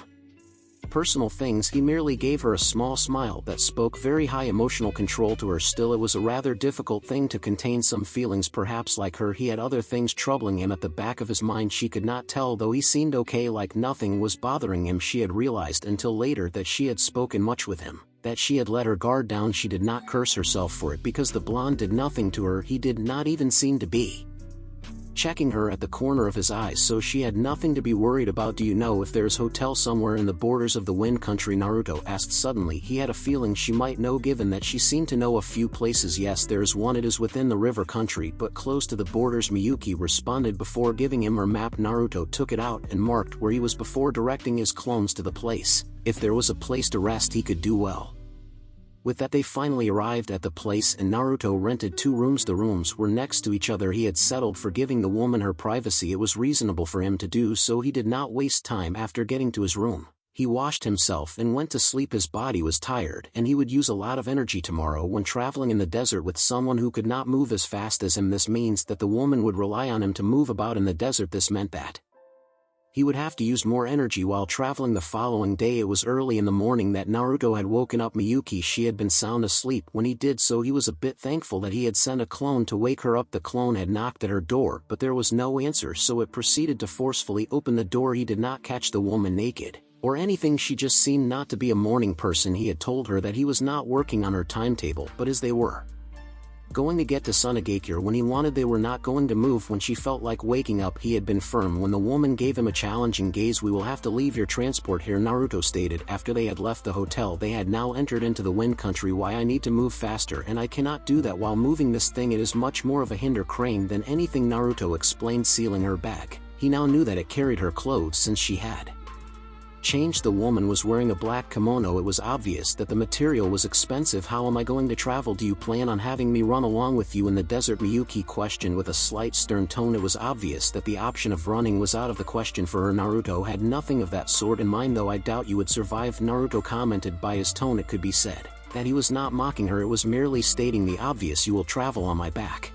personal things. He merely gave her a small smile that spoke very high emotional control to her. Still, it was a rather difficult thing to contain some feelings. Perhaps like her, he had other things troubling him at the back of his mind. She could not tell, though he seemed okay, like nothing was bothering him. She had realized until later that she had spoken much with him, that she had let her guard down. She did not curse herself for it because the blonde did nothing to her. He did not even seem to be checking her at the corner of his eyes, so she had nothing to be worried about. Do you know if there's hotel somewhere in the borders of the Wind Country? Naruto asked suddenly. He had a feeling she might know given that she seemed to know a few places. Yes, there's one. It is within the river country but close to the borders, Miyuki responded before giving him her map. Naruto took it out and marked where he was before directing his clones to the place. If there was a place to rest, he could do well with that. They finally arrived at the place and Naruto rented 2 rooms. The rooms were next to each other. He had settled for giving the woman her privacy. It was reasonable for him to do so. He did not waste time. After getting to his room, he washed himself and went to sleep. His body was tired and he would use a lot of energy tomorrow when traveling in the desert with someone who could not move as fast as him. This means that the woman would rely on him to move about in the desert. This meant that he would have to use more energy while traveling. The following day, it was early in the morning that Naruto had woken up Miyuki. She had been sound asleep when he did so. He was a bit thankful that he had sent a clone to wake her up. The clone had knocked at her door but there was no answer, so it proceeded to forcefully open the door. He did not catch the woman naked or anything. She just seemed not to be a morning person. He had told her that he was not working on her timetable, but as they were going to get to Sunagakure when he wanted, they were not going to move. When she felt like waking up, he had been firm. When the woman gave him a challenging gaze, "We will have to leave your transport here," Naruto stated. After they had left the hotel, they had now entered into the Wind Country. "Why, I need to move faster and I cannot do that while moving this thing. It is much more of a hinder crane than anything," Naruto explained, sealing her bag. He now knew that it carried her clothes since she had changed. The woman was wearing a black kimono. It was obvious that the material was expensive. "How am I going to travel? Do you plan on having me run along with you in the desert?" Miyuki questioned with a slight stern tone. It was obvious that the option of running was out of the question for her. Naruto had nothing of that sort in mind. "Though I doubt you would survive," Naruto commented. By his tone it could be said that he was not mocking her. It was merely stating the obvious. "You will travel on my back.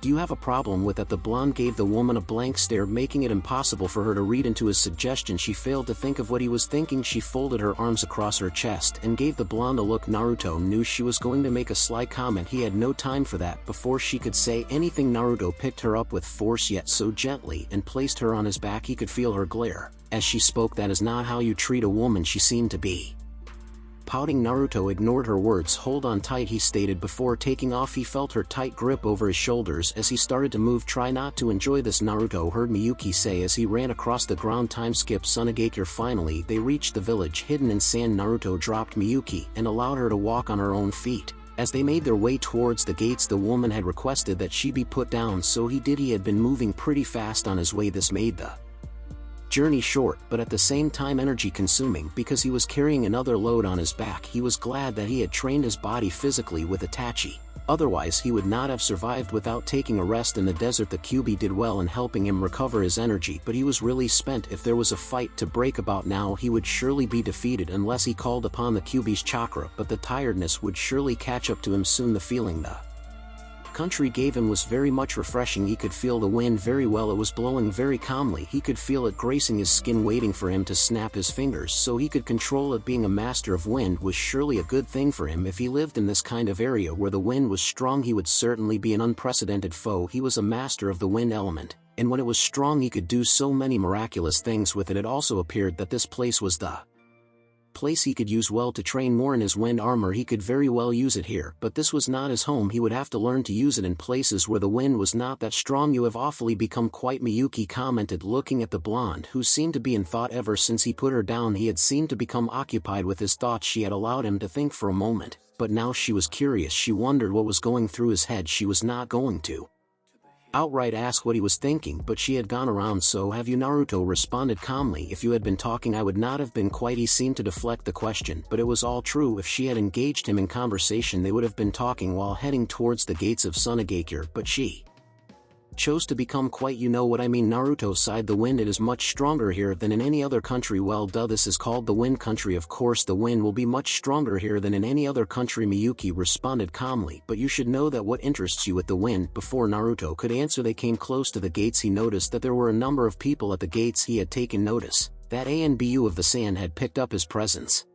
Do you have a problem with that?" The blonde gave the woman a blank stare, making it impossible for her to read into his suggestion. She failed to think of what he was thinking. She folded her arms across her chest and gave the blonde a look. Naruto knew she was going to make a sly comment. He had no time for that. Before she could say anything, Naruto picked her up with force, yet so gently, and placed her on his back. He could feel her glare as she spoke. "That is not how you treat a woman." She seemed to be pouting. Naruto ignored her words. "Hold on tight," he stated before taking off. He felt her tight grip over his shoulders as he started to move. "Try not to enjoy this," Naruto heard Miyuki say as he ran across the ground. Time skip Sunagakure. Finally they reached the village hidden in sand. Naruto dropped Miyuki and allowed her to walk on her own feet. As they made their way towards the gates, the woman had requested that she be put down, so he did. He had been moving pretty fast on his way. This made the journey short, but at the same time energy consuming because he was carrying another load on his back. He was glad that he had trained his body physically with Itachi. Otherwise he would not have survived without taking a rest in the desert. The QB did well in helping him recover his energy, but he was really spent. If there was a fight to break about now, he would surely be defeated unless he called upon the QB's chakra, but the tiredness would surely catch up to him soon. The feeling the country gave him was very much refreshing. He could feel the wind very well. It was blowing very calmly. He could feel it gracing his skin, waiting for him to snap his fingers so he could control it. Being a master of wind was surely a good thing for him. If he lived in this kind of area where the wind was strong, he would certainly be an unprecedented foe. He was a master of the wind element, and when it was strong he could do so many miraculous things with it. It also appeared that this place was the place he could use well to train more in his wind armor. He could very well use it here, but this was not his home. He would have to learn to use it in places where the wind was not that strong. You have awfully become quite, Miyuki commented, looking at the blonde, who seemed to be in thought. Ever since he put her down he had seemed to become occupied with his thoughts. She had allowed him to think for a moment, but now she was curious. She wondered what was going through his head. She was not going to outright ask what he was thinking, but she had gone around. So have you? Naruto responded calmly. If you had been talking I would not have been quite. He seemed to deflect the question, but it was all true. If she had engaged him in conversation they would have been talking while heading towards the gates of Sunagakure, but she chose to become quite. You know what I mean? Naruto sighed. The wind, it is much stronger here than in any other country. Well duh, this is called the wind country. Of course the wind will be much stronger here than in any other country, Miyuki responded calmly, but you should know that what interests you with the wind. Before Naruto could answer they came close to the gates. He noticed that there were a number of people at the gates. He had taken notice that ANBU of the sand had picked up his presence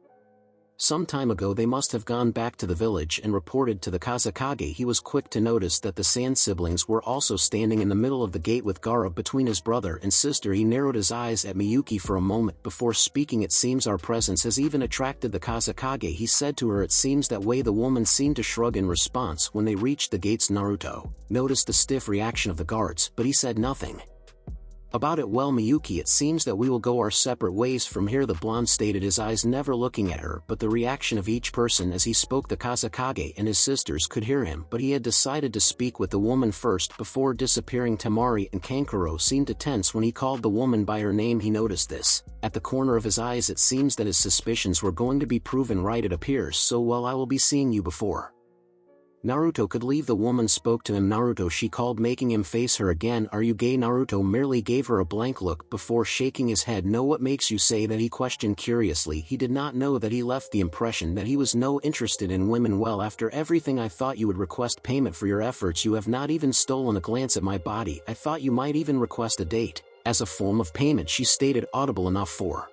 some time ago. They must have gone back to the village and reported to the Kazekage. He was quick to notice that the Sand siblings were also standing in the middle of the gate with Gaara between his brother and sister. He narrowed his eyes at Miyuki for a moment before speaking. It seems our presence has even attracted the Kazekage, he said to her. It seems that way. The woman seemed to shrug in response. When they reached the gates Naruto noticed the stiff reaction of the guards, but he said nothing about it. Well Miyuki, it seems that we will go our separate ways from here, the blonde stated, his eyes never looking at her, but the reaction of each person as he spoke. The Kazekage and his sisters could hear him, but he had decided to speak with the woman first before disappearing. Temari and Kankuro seemed to tense when he called the woman by her name. He noticed this at the corner of his eyes. It seems that his suspicions were going to be proven right. It appears so. Well, I will be seeing you before Naruto could leave. The woman spoke to him. Naruto, she called, making him face her again. Are you gay? Naruto merely gave her a blank look before shaking his head. No. What makes you say that? He questioned curiously. He did not know that he left the impression that he was no interested in women. Well, after everything I thought you would request payment for your efforts. You have not even stolen a glance at my body. I thought you might even request a date as a form of payment, she stated, audible enough for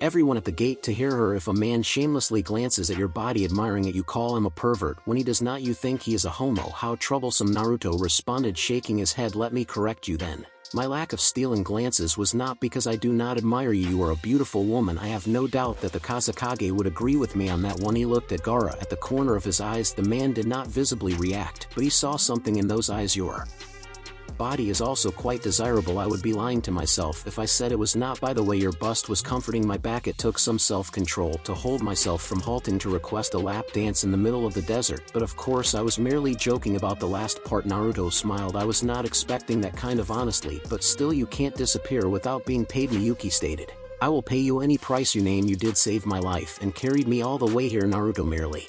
everyone at the gate to hear her. If a man shamelessly glances at your body admiring it, you call him a pervert. When he does not, you think he is a homo. How troublesome, Naruto responded, shaking his head. Let me correct you then. My lack of stealing glances was not because I do not admire you. You are a beautiful woman. I have no doubt that the Kazekage would agree with me on that one. He looked at Gaara at the corner of his eyes. The man did not visibly react, but he saw something in those eyes. Your body is also quite desirable. I would be lying to myself if I said it was not. By the way, your bust was comforting my back. It took some self-control to hold myself from halting to request a lap dance in the middle of the desert, but of course I was merely joking about the last part. Naruto smiled. I was not expecting that kind of honesty, but still you can't disappear without being paid, Miyuki stated. I will pay you any price you name. You did save my life and carried me all the way here. Naruto merely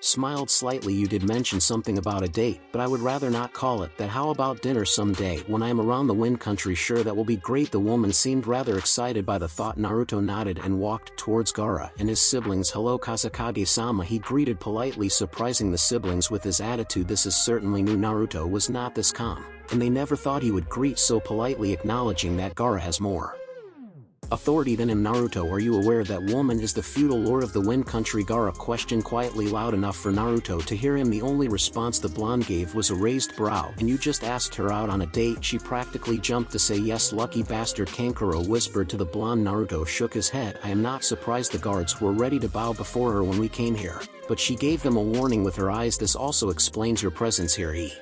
smiled slightly. You did mention something about a date, but I would rather not call it that. How about dinner someday when I am around the wind country? Sure, that will be great. The woman seemed rather excited by the thought. Naruto nodded and walked towards Gaara and his siblings. Hello Kazekage-sama, he greeted politely, surprising the siblings with his attitude. This is certainly new. Naruto was not this calm, and they never thought he would greet so politely, acknowledging that Gaara has more authority than him. Naruto, are you aware that woman is the feudal lord of the wind country? Gaara questioned quietly, loud enough for Naruto to hear him. The only response the blonde gave was a raised brow. And you just asked her out on a date? She practically jumped to say yes. Lucky bastard, Kankuro whispered to the blonde. Naruto shook his head. I am not surprised. The guards were ready to bow before her when we came here, but she gave them a warning with her eyes. This also explains your presence here. He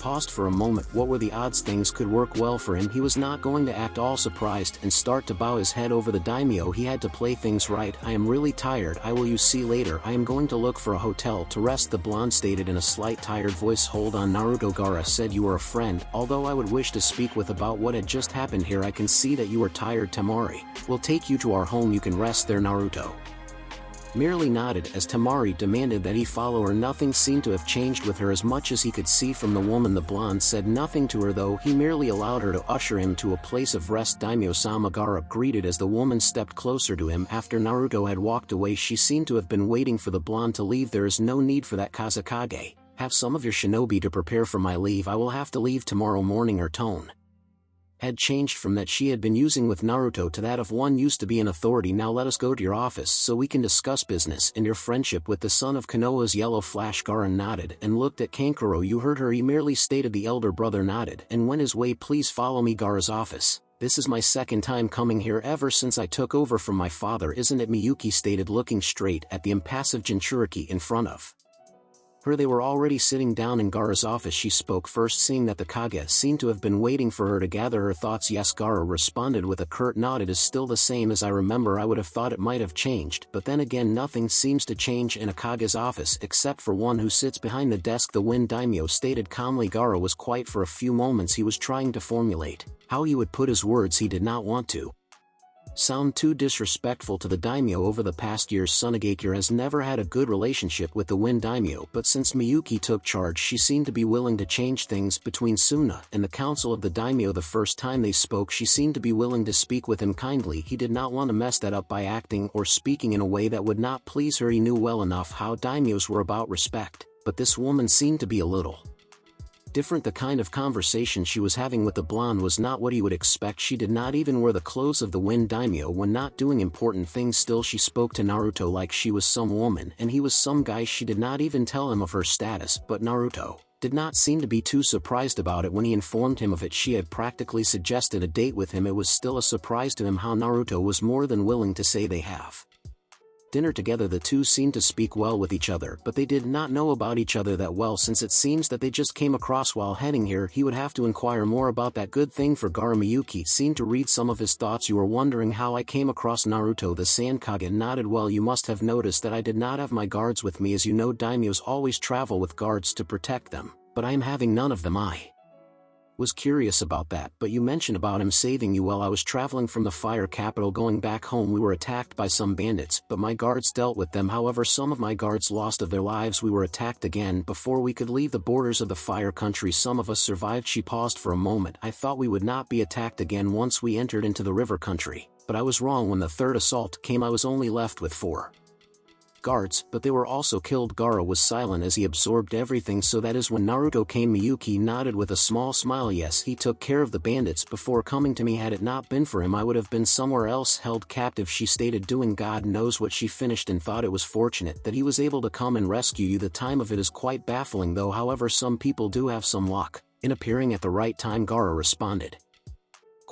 paused for a moment. What were the odds things could work well for him? He was not going to act all surprised and start to bow his head over the daimyo. He had to play things right. I am really tired. I will you see later. I am going to look for a hotel to rest, the blonde stated in a slight tired voice. Hold on, Naruto. Gaara said, you are a friend, although I would wish to speak with about what had just happened here. I can see that you are tired. Temari will take you to our home. You can rest there. Naruto merely nodded as Tamari demanded that he follow her. Nothing seemed to have changed with her as much as he could see from the woman. The blonde said nothing to her though, he merely allowed her to usher him to a place of rest. Daimyo-sama Gaara greeted as the woman stepped closer to him. After Naruto had walked away, she seemed to have been waiting for the blonde to leave. There is no need for that, Kazekage. Have some of your shinobi to prepare for my leave. I will have to leave tomorrow morning. Her tone had changed from that she had been using with Naruto to that of one used to be an authority. Now let us go to your office so we can discuss business and your friendship with the son of Konoha's yellow flash. Gaara nodded and looked at Kankuro. You heard her, he merely stated. The elder brother nodded and went his way. Please follow me. Gaara's office. This is my second time coming here ever since I took over from my father, isn't it? Miyuki stated, looking straight at the impassive Jinchuriki in front of her. They were already sitting down in Gaara's office. She spoke first, seeing that the Kage seemed to have been waiting for her to gather her thoughts. Yes, Gaara responded with a curt nod. It is still the same as I remember. I would have thought it might have changed, but then again nothing seems to change in a Kage's office except for one who sits behind the desk. The Wind Daimyo stated calmly. Gaara was quiet for a few moments. He was trying to formulate how he would put his words. He did not want to sound too disrespectful to the daimyo. Over the past years, Sunagakure has never had a good relationship with the Wind Daimyo, but since Miyuki took charge she seemed to be willing to change things between Suna and the council of the daimyo. The first time they spoke she seemed to be willing to speak with him kindly. He did not want to mess that up by acting or speaking in a way that would not please her. He knew well enough how daimyos were about respect, but this woman seemed to be a little different. The kind of conversation she was having with the blonde was not what he would expect. She did not even wear the clothes of the Wind Daimyo when not doing important things. Still she spoke to Naruto like she was some woman and he was some guy. She did not even tell him of her status, but Naruto did not seem to be too surprised about it when he informed him of it. She had practically suggested a date with him. It was still a surprise to him how Naruto was more than willing to say they have dinner together. The two seemed to speak well with each other, but they did not know about each other that well. Since it seems that they just came across while heading here, he would have to inquire more about that. Good thing for Gaara. Miyuki seemed to read some of his thoughts. You were wondering how I came across Naruto. The Sankage nodded. Well, you must have noticed that I did not have my guards with me. As you know, daimyos always travel with guards to protect them, but I am having none of them. I was curious about that, but you mentioned about him saving you. While I was traveling from the fire capital going back home, we were attacked by some bandits, but my guards dealt with them. However, some of my guards lost of their lives. We were attacked again before we could leave the borders of the fire country. Some of us survived. She paused for a moment. I thought we would not be attacked again once we entered into the river country, but I was wrong. When the third assault came I was only left with 4 guards, but they were also killed. Gaara was silent as he absorbed everything. So that is when Naruto came. Miyuki nodded with a small smile. Yes, he took care of the bandits before coming to me. Had it not been for him I would have been somewhere else, held captive, she stated, doing God knows what. She finished and thought it was fortunate that he was able to come and rescue you. The time of it is quite baffling though. However, some people do have some luck in appearing at the right time. Gaara responded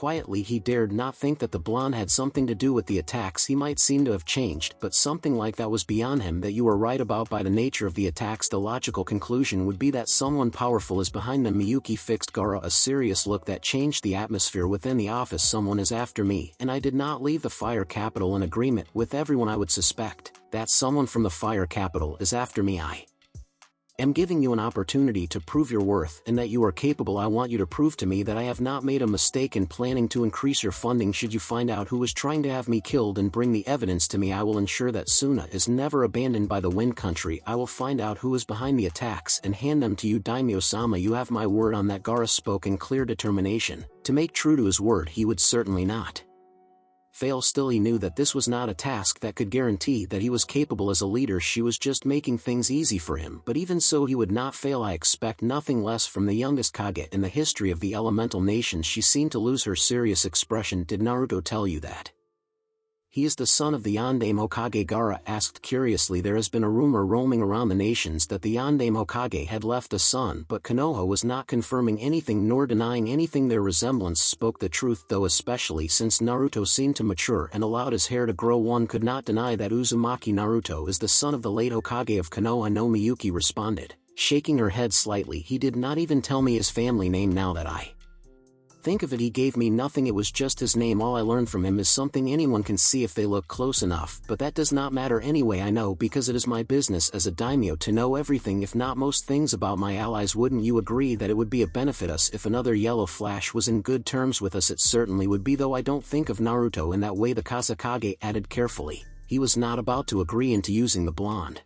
quietly. He dared not think that the blonde had something to do with the attacks. He might seem to have changed, but something like that was beyond him. That you were right about by the nature of the attacks. The logical conclusion would be that someone powerful is behind them. Miyuki fixed Gaara a serious look that changed the atmosphere within the office. Someone is after me, and I did not leave the fire capital in agreement with everyone. I would suspect that someone from the fire capital is after me. I am giving you an opportunity to prove your worth and that you are capable. I want you to prove to me that I have not made a mistake in planning to increase your funding. Should you find out who is trying to have me killed and bring the evidence to me, I will ensure that Suna is never abandoned by the Wind Country. I will find out who is behind the attacks and hand them to you. Daimyo-sama, you have my word on that. Gaara spoke in clear determination to make true to his word. He would certainly not fail. Still, he knew that this was not a task that could guarantee that he was capable as a leader. She was just making things easy for him, but even so he would not fail. I expect nothing less from the youngest Kage in the history of the elemental nations. She seemed to lose her serious expression. Did Naruto tell you that he is the son of the Yondaime Hokage? Gaara asked curiously. There has been a rumor roaming around the nations that the Yondaime Hokage had left a son, but Konoha was not confirming anything nor denying anything. Their resemblance spoke the truth though, especially since Naruto seemed to mature and allowed his hair to grow. One could not deny that Uzumaki Naruto is the son of the late Hokage of Konoha. No, Miyuki responded, shaking her head slightly. He did not even tell me his family name. Now that I think of it, he gave me nothing. It was just his name. All I learned from him is something anyone can see if they look close enough, but that does not matter anyway. I know because it is my business as a daimyo to know everything, if not most things, about my allies. Wouldn't you agree that it would be a benefit us if another yellow flash was in good terms with us? It certainly would be, though I don't think of Naruto in that way. The Kazekage added carefully. he was not about to agree into using the blonde.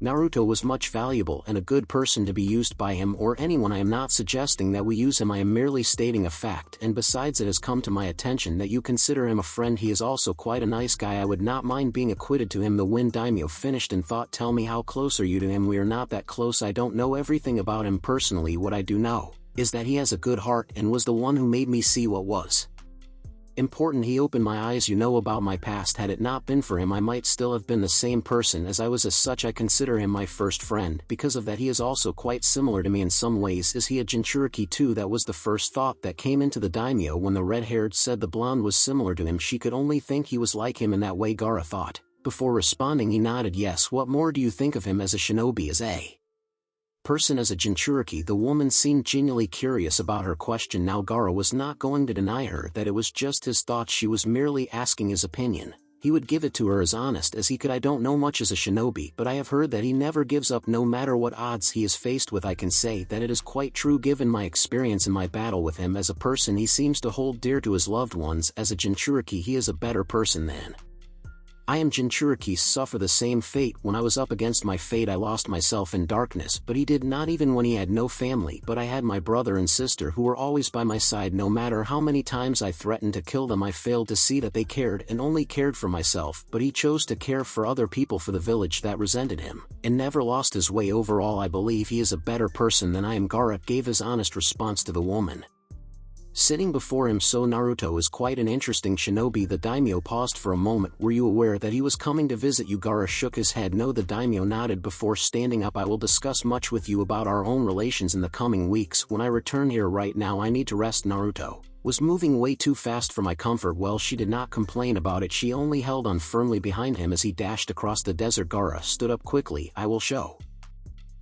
Naruto was much valuable and a good person to be used by him or anyone. I am not suggesting that we use him, I am merely stating a fact, and besides it has come to my attention that you consider him a friend. He is also quite a nice guy. I would not mind being acquitted to him. The Wind Daimyo finished and thought, tell me, how close are you to him? We are not that close. I don't know everything about him personally. What I do know is that he has a good heart and was the one who made me see what was important. He opened my eyes. You know about my past. Had it not been for him, I might still have been the same person as I was. As such, I consider him my first friend. Because of that, he is also quite similar to me in some ways. Is he a Jinchuriki too? That was the first thought that came into the daimyo when the red-haired said the blonde was similar to him. She could only think he was like him in that way. Gaara thought. Before responding, he nodded yes. What more do you think of him as a shinobi, as a person, as a Jinchuriki? The woman seemed genuinely curious about her question. Now Gaara was not going to deny her that it was just his thoughts. She was merely asking his opinion. He would give it to her as honest as he could. I don't know much as a shinobi, but I have heard that he never gives up no matter what odds he is faced with. I can say that it is quite true given my experience in my battle with him. As a person, he seems to hold dear to his loved ones. As a Jinchuriki, he is a better person than I am. Jinchuriki suffer the same fate. When I was up against my fate, I lost myself in darkness, but he did not, even when he had no family. But I had my brother and sister who were always by my side. No matter how many times I threatened to kill them, I failed to see that they cared and only cared for myself. But he chose to care for other people, for the village that resented him, and never lost his way. Overall, I believe he is a better person than I am. Gaara gave his honest response to the woman sitting before him. So Naruto is quite an interesting shinobi. The daimyo paused for a moment. Were you aware that he was coming to visit you? Gaara shook his head. No. The daimyo nodded before standing up. I will discuss much with you about our own relations in the coming weeks. When I return here, right now I need to rest. Naruto was moving way too fast for my comfort. Well, she did not complain about it. She only held on firmly behind him as he dashed across the desert. Gaara stood up quickly. I will show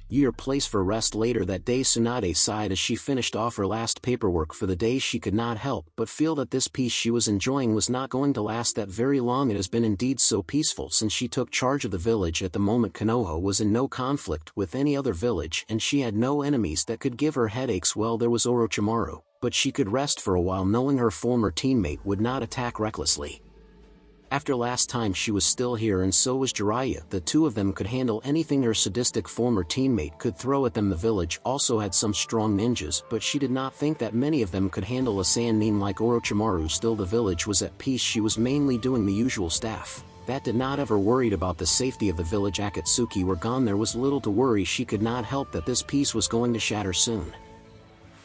you your place for rest later. That day Tsunade sighed as she finished off her last paperwork for the day. She could not help but feel that this peace she was enjoying was not going to last that very long. It has been indeed so peaceful since she took charge of the village. At the moment, Konoha was in no conflict with any other village and she had no enemies that could give her headaches. Well, there was Orochimaru, but she could rest for a while knowing her former teammate would not attack recklessly. After last time she was still here, and so was Jiraiya. The two of them could handle anything her sadistic former teammate could throw at them. The village also had some strong ninjas, but she did not think that many of them could handle a Sannin like Orochimaru. Still, the village was at peace. She was mainly doing the usual stuff that did not ever worried about the safety of the village. Akatsuki were gone. There was little to worry. She could not help that this peace was going to shatter soon.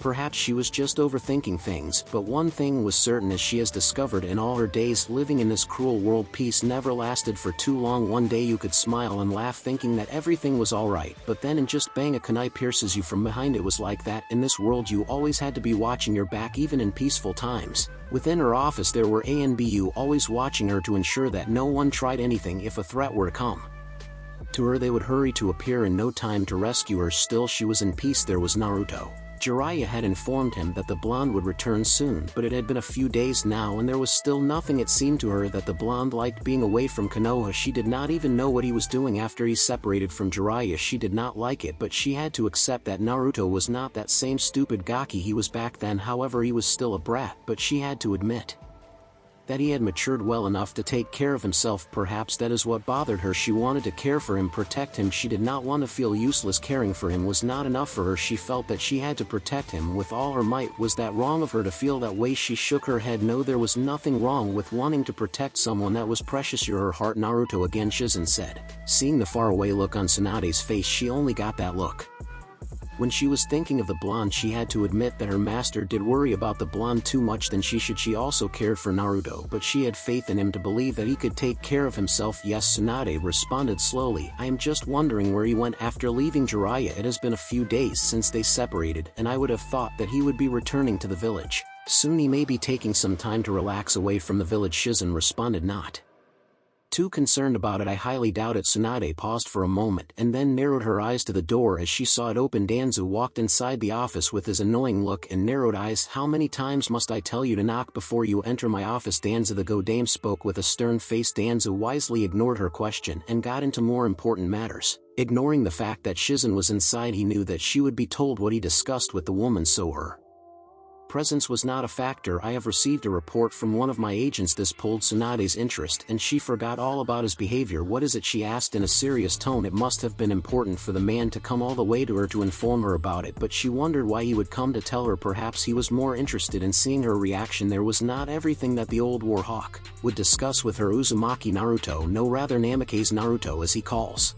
Perhaps she was just overthinking things, but one thing was certain, as she has discovered in all her days living in this cruel world, peace never lasted for too long. One day you could smile and laugh thinking that everything was alright, but then in just bang, a kunai pierces you from behind. It was like that. In this world you always had to be watching your back even in peaceful times. Within her office there were ANBU always watching her to ensure that no one tried anything. If a threat were to come to her, they would hurry to appear in no time to rescue her. Still, she was in peace. There was Naruto. Jiraiya had informed him that the blonde would return soon, but it had been a few days now and there was still nothing. It seemed to her that the blonde liked being away from Konoha. She did not even know what he was doing after he separated from Jiraiya. She did not like it, but she had to accept that Naruto was not that same stupid gaki he was back then. However, he was still a brat, but she had to admit that he had matured well enough to take care of himself. Perhaps that is what bothered her. She wanted to care for him, protect him. She did not want to feel useless. Caring for him was not enough for her. She felt that she had to protect him with all her might. Was that wrong of her to feel that way? She shook her head. No, there was nothing wrong with wanting to protect someone that was precious to her heart. Naruto again, Shizen said. Seeing the faraway look on Tsunade's face, she only got that look when she was thinking of the blonde. She had to admit that her master did worry about the blonde too much than she should. She also cared for Naruto, but she had faith in him to believe that he could take care of himself. Yes, Tsunade responded slowly. I am just wondering where he went after leaving Jiraiya. It has been a few days since they separated, and I would have thought that he would be returning to the village soon. He may be taking some time to relax away from the village. Shizen responded, not too concerned about it. I highly doubt it. Tsunade paused for a moment and then narrowed her eyes to the door as she saw it open. Danzo walked inside the office with his annoying look and narrowed eyes. How many times must I tell you to knock before you enter my office? Danzo the Godame spoke with a stern face. Danzo wisely ignored her question and got into more important matters. Ignoring the fact that Shizen was inside, he knew that she would be told what he discussed with the woman, so her presence was not a factor. I have received a report from one of my agents. This pulled Tsunade's interest and she forgot all about his behavior. What is it? She asked in a serious tone. It must have been important for the man to come all the way to her to inform her about it, but she wondered why he would come to tell her. Perhaps he was more interested in seeing her reaction. There was not everything that the old war hawk would discuss with her. Uzumaki Naruto, no, rather Namake's Naruto as he calls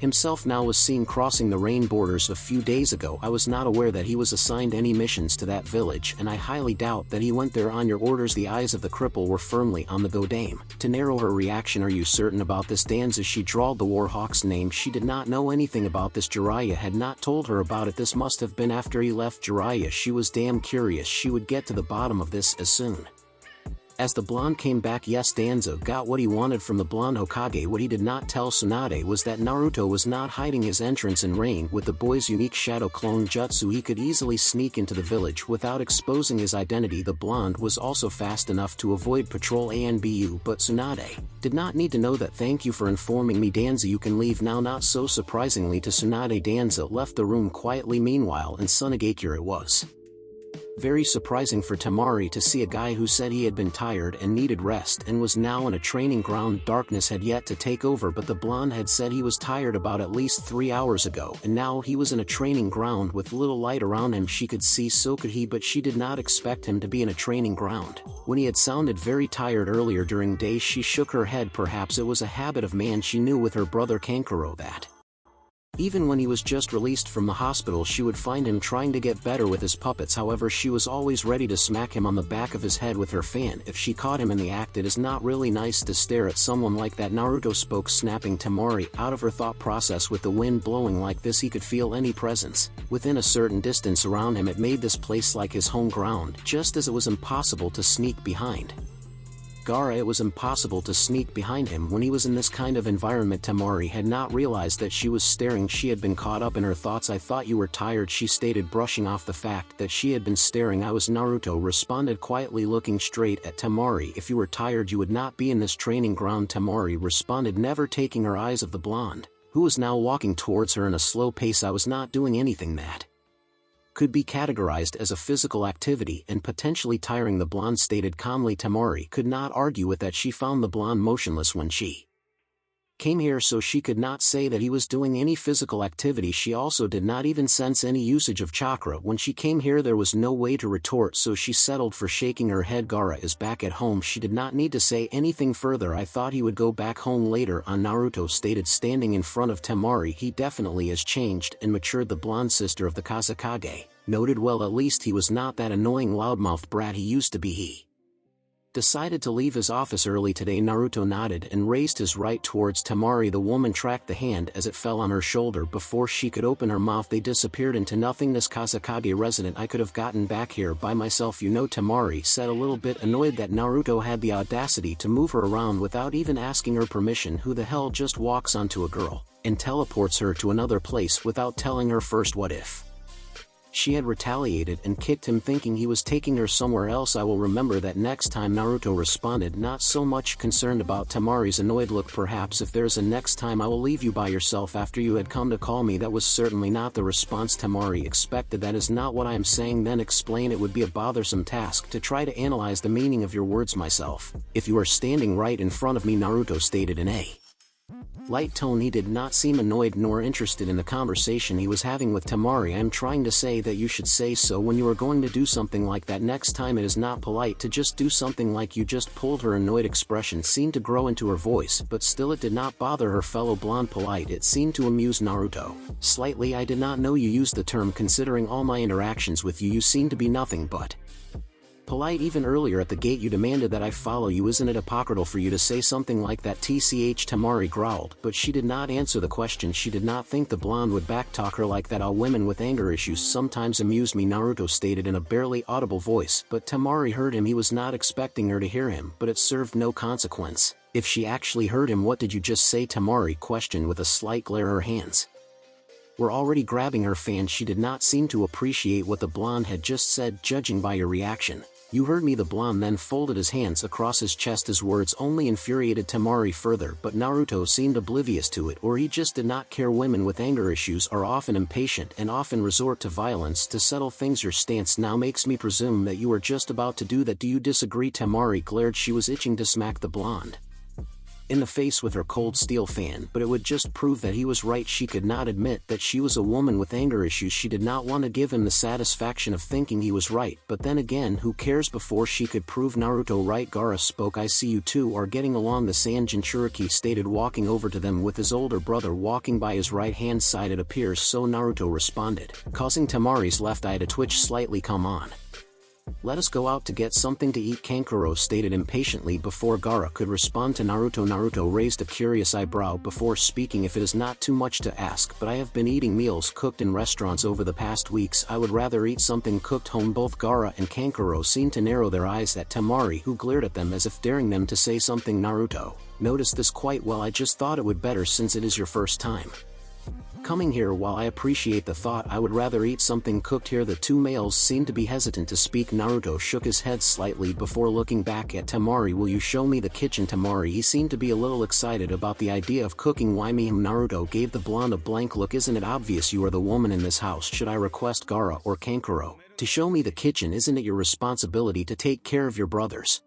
himself now, was seen crossing the rain borders a few days ago. I was not aware that he was assigned any missions to that village, and I highly doubt that he went there on your orders. The eyes of the cripple were firmly on the go dame. To narrow her reaction, are you certain about this, Danza? She drawled the warhawk's name. She did not know anything about this. Jiraiya had not told her about it. This must have been after he left. Jiraiya, she was damn curious. She would get to the bottom of this as soon as the blonde came back. Yes, Danzo got what he wanted from the blonde Hokage. What he did not tell Tsunade was that Naruto was not hiding his entrance in rain. With the boy's unique shadow clone jutsu, he could easily sneak into the village without exposing his identity. The blonde was also fast enough to avoid patrol ANBU, but Tsunade did not need to know that. Thank you for informing me, Danzo. You can leave now. Not so surprisingly to Tsunade, Danzo left the room quietly. Meanwhile, in Sunagakure, it was very surprising for Temari to see a guy who said he had been tired and needed rest and was now in a training ground. Darkness had yet to take over, but the blonde had said he was tired about at least 3 hours ago, and now he was in a training ground with little light around him. She could see, so could he, but she did not expect him to be in a training ground when he had sounded very tired earlier during day. She shook her head. Perhaps it was a habit of man. She knew with her brother Kankuro that even when he was just released from the hospital, she would find him trying to get better with his puppets. However, she was always ready to smack him on the back of his head with her fan if she caught him in the act. It is not really nice to stare at someone like that. Naruto spoke, snapping Temari out of her thought process. With the wind blowing like this, he could feel any presence within a certain distance around him. It made this place like his home ground, just as it was impossible to sneak behind Gaara. It was impossible to sneak behind him when he was in this kind of environment. Temari had not realized that she was staring. She had been caught up in her thoughts. I thought you were tired, she stated, brushing off the fact that she had been staring. I was. Naruto responded quietly, looking straight at Temari. If you were tired, you would not be in this training ground, Temari responded, never taking her eyes of the blonde, who was now walking towards her in a slow pace. I was not doing anything that could be categorized as a physical activity and potentially tiring, the blonde stated calmly. Temari could not argue with that. She found the blonde motionless when she came here, so she could not say that he was doing any physical activity. She also did not even sense any usage of chakra when she came here. There was no way to retort, so she settled for shaking her head. Gaara is back at home. She did not need to say anything further. I thought he would go back home later on, Naruto stated, standing in front of Temari. He definitely has changed and matured. The blonde sister of the Kazekage noted, well, at least he was not that annoying loudmouth brat he used to be. He decided to leave his office early today. Naruto nodded and raised his right towards Temari. The woman tracked the hand as it fell on her shoulder. Before she could open her mouth, they disappeared into nothingness. Kazekage resident, I could have gotten back here by myself, you know, Temari said, a little bit annoyed that Naruto had the audacity to move her around without even asking her permission. Who the hell just walks onto a girl and teleports her to another place without telling her first? What if she had retaliated and kicked him, thinking he was taking her somewhere else? I will remember that next time, Naruto responded, not so much concerned about Temari's annoyed look. Perhaps if there's a next time, I will leave you by yourself after you had come to call me. That was certainly not the response Temari expected. That is not what I am saying. Then explain. It would be a bothersome task to try to analyze the meaning of your words myself. If you are standing right in front of me, Naruto stated in a light tone. He did not seem annoyed nor interested in the conversation he was having with Temari. I am trying to say that you should say so when you are going to do something like that next time. It is not polite to just do something like you just pulled. Her annoyed expression seemed to grow into her voice, but still it did not bother her fellow blonde. Polite, it seemed to amuse Naruto slightly. I did not know you used the term. Considering all my interactions with you, you seem to be nothing but polite. Even earlier at the gate you demanded that I follow you. Isn't it hypocritical for you to say something like that? Tch, Temari growled, but she did not answer the question. She did not think the blonde would backtalk her like that. All women with anger issues sometimes amuse me, Naruto stated in a barely audible voice, but Temari heard him. He was not expecting her to hear him, but it served no consequence if she actually heard him. What did you just say? Temari questioned with a slight glare. Her hands were already grabbing her fan. She did not seem to appreciate what the blonde had just said. Judging by your reaction, You heard me. The blonde then folded his hands across his chest. His words only infuriated Temari further, but Naruto seemed oblivious to it, or he just did not care. Women with anger issues are often impatient and often resort to violence to settle things. Your stance now makes me presume that you are just about to do that. Do you disagree? Temari glared. She was itching to smack the blonde in the face with her cold steel fan, but it would just prove that he was right. She could not admit that she was a woman with anger issues. She did not want to give him the satisfaction of thinking he was right, but then again, who cares? Before she could prove Naruto right, Gaara spoke. I see you two are getting along. The sand. Jinchuriki stated, walking over to them with his older brother walking by his right hand side. It appears so, Naruto responded, causing Temari's left eye to twitch slightly. Come on, let us go out to get something to eat, Kankuro stated impatiently. Before Gaara could respond to Naruto, Naruto raised a curious eyebrow before speaking. If it is not too much to ask, but I have been eating meals cooked in restaurants over the past weeks. I would rather eat something cooked home. Both Gaara and Kankuro seemed to narrow their eyes at Temari, who glared at them as if daring them to say something. Naruto noticed this quite well. I just thought it would better since it is your first time coming here. While I appreciate the thought, I would rather eat something cooked here. The two males seemed to be hesitant to speak. Naruto shook his head slightly before looking back at Temari. Will you show me the kitchen? Temari, he seemed to be a little excited about the idea of cooking. Why me? Naruto gave the blonde a blank look. Isn't it obvious you are the woman in this house? Should I request Gaara or Kankuro to show me the kitchen? Isn't it your responsibility to take care of your brothers?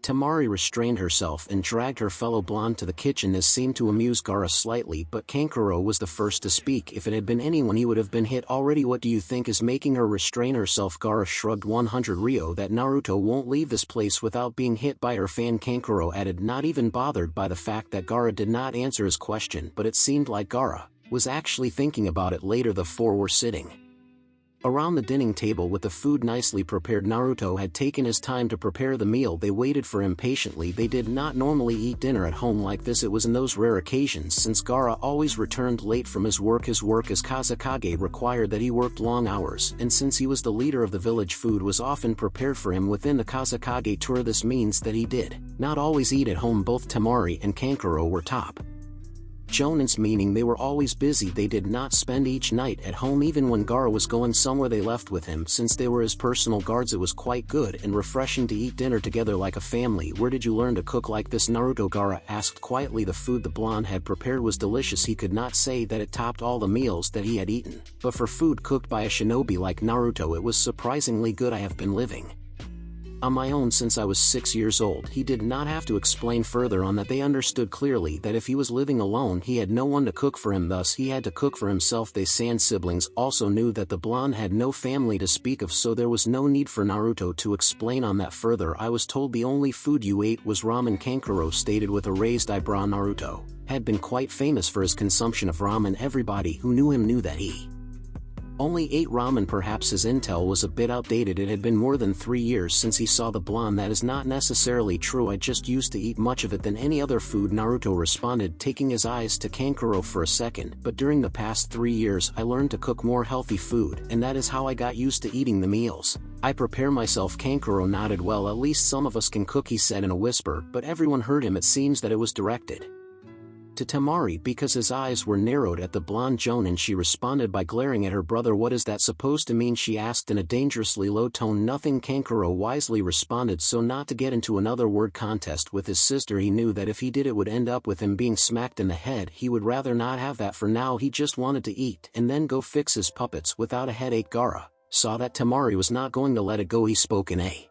Temari restrained herself and dragged her fellow blonde to the kitchen. This seemed to amuse Gaara slightly, but Kankuro was the first to speak. If it had been anyone, he would have been hit already. What do you think is making her restrain herself? Gaara shrugged. 100 Ryo, that Naruto won't leave this place without being hit by her fan, Kankuro added, not even bothered by the fact that Gaara did not answer his question, but it seemed like Gaara was actually thinking about it. Later, the four were sitting around the dining table with the food nicely prepared. Naruto had taken his time to prepare the meal. They waited for him patiently. They did not normally eat dinner at home like this. It was in those rare occasions since Gaara always returned late from his work. His work as Kazekage required that he worked long hours, and since he was the leader of the village, food was often prepared for him within the Kazekage tour. This means that he did not always eat at home. Both Temari and Kankuro were top Jonins, meaning they were always busy. They did not spend each night at home. Even when Gaara was going somewhere, they left with him. Since they were his personal guards, it was quite good and refreshing to eat dinner together like a family. Where did you learn to cook like this, Naruto? Gaara asked quietly. The food the blonde had prepared was delicious. He could not say that it topped all the meals that he had eaten, but for food cooked by a shinobi like Naruto, it was surprisingly good. I have been living on my own since I was 6 years old. He did not have to explain further on that. They understood clearly that if he was living alone, he had no one to cook for him, thus he had to cook for himself. They Sand siblings also knew that the blonde had no family to speak of, so there was no need for Naruto to explain on that further. I was told the only food you ate was ramen, Kankuro stated with a raised eyebrow. Naruto had been quite famous for his consumption of ramen. Everybody who knew him knew that he only ate ramen. Perhaps his intel was a bit outdated. It had been more than 3 years since he saw the blonde. That is not necessarily true. I just used to eat much of it than any other food, Naruto responded, taking his eyes to Kankuro for a second. But during the past 3 years I learned to cook more healthy food, and that is how I got used to eating the meals I prepare myself. Kankuro nodded. Well, at least some of us can cook, he said in a whisper, but everyone heard him. It seems that it was directed to Temari because his eyes were narrowed at the blonde Jonin. She responded by glaring at her brother. What is that supposed to mean, she asked in a dangerously low tone. Nothing, Kankuro wisely responded, so not to get into another word contest with his sister. He knew that if he did, it would end up with him being smacked in the head. He would rather not have that. For now he just wanted to eat and then go fix his puppets without a headache. Gaara saw that Temari was not going to let it go. He spoke in a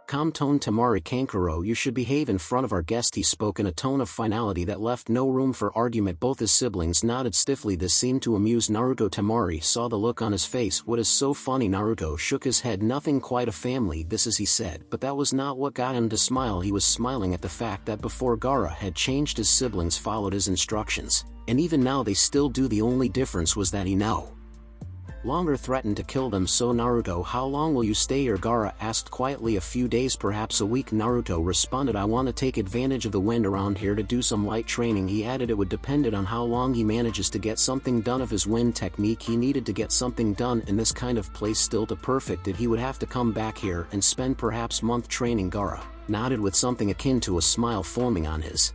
calm tone. Temari, Kankuro, you should behave in front of our guest. He spoke in a tone of finality that left no room for argument. Both his siblings nodded stiffly. This seemed to amuse Naruto. Temari saw the look on his face. What is so funny? Naruto shook his head. Nothing, quite a family this is, he said, but that was not what got him to smile. He was smiling at the fact that before Gaara had changed, his siblings followed his instructions, and even now they still do. The only difference was that he no longer threatened to kill them. So Naruto, how long will you stay here? Gaara asked quietly. A few days, perhaps a week, Naruto responded. I want to take advantage of the wind around here to do some light training. He added it would depend on how long he manages to get something done of his wind technique. He needed to get something done in this kind of place still to perfect it. He would have to come back here and spend perhaps month training. Gaara nodded with something akin to a smile forming on his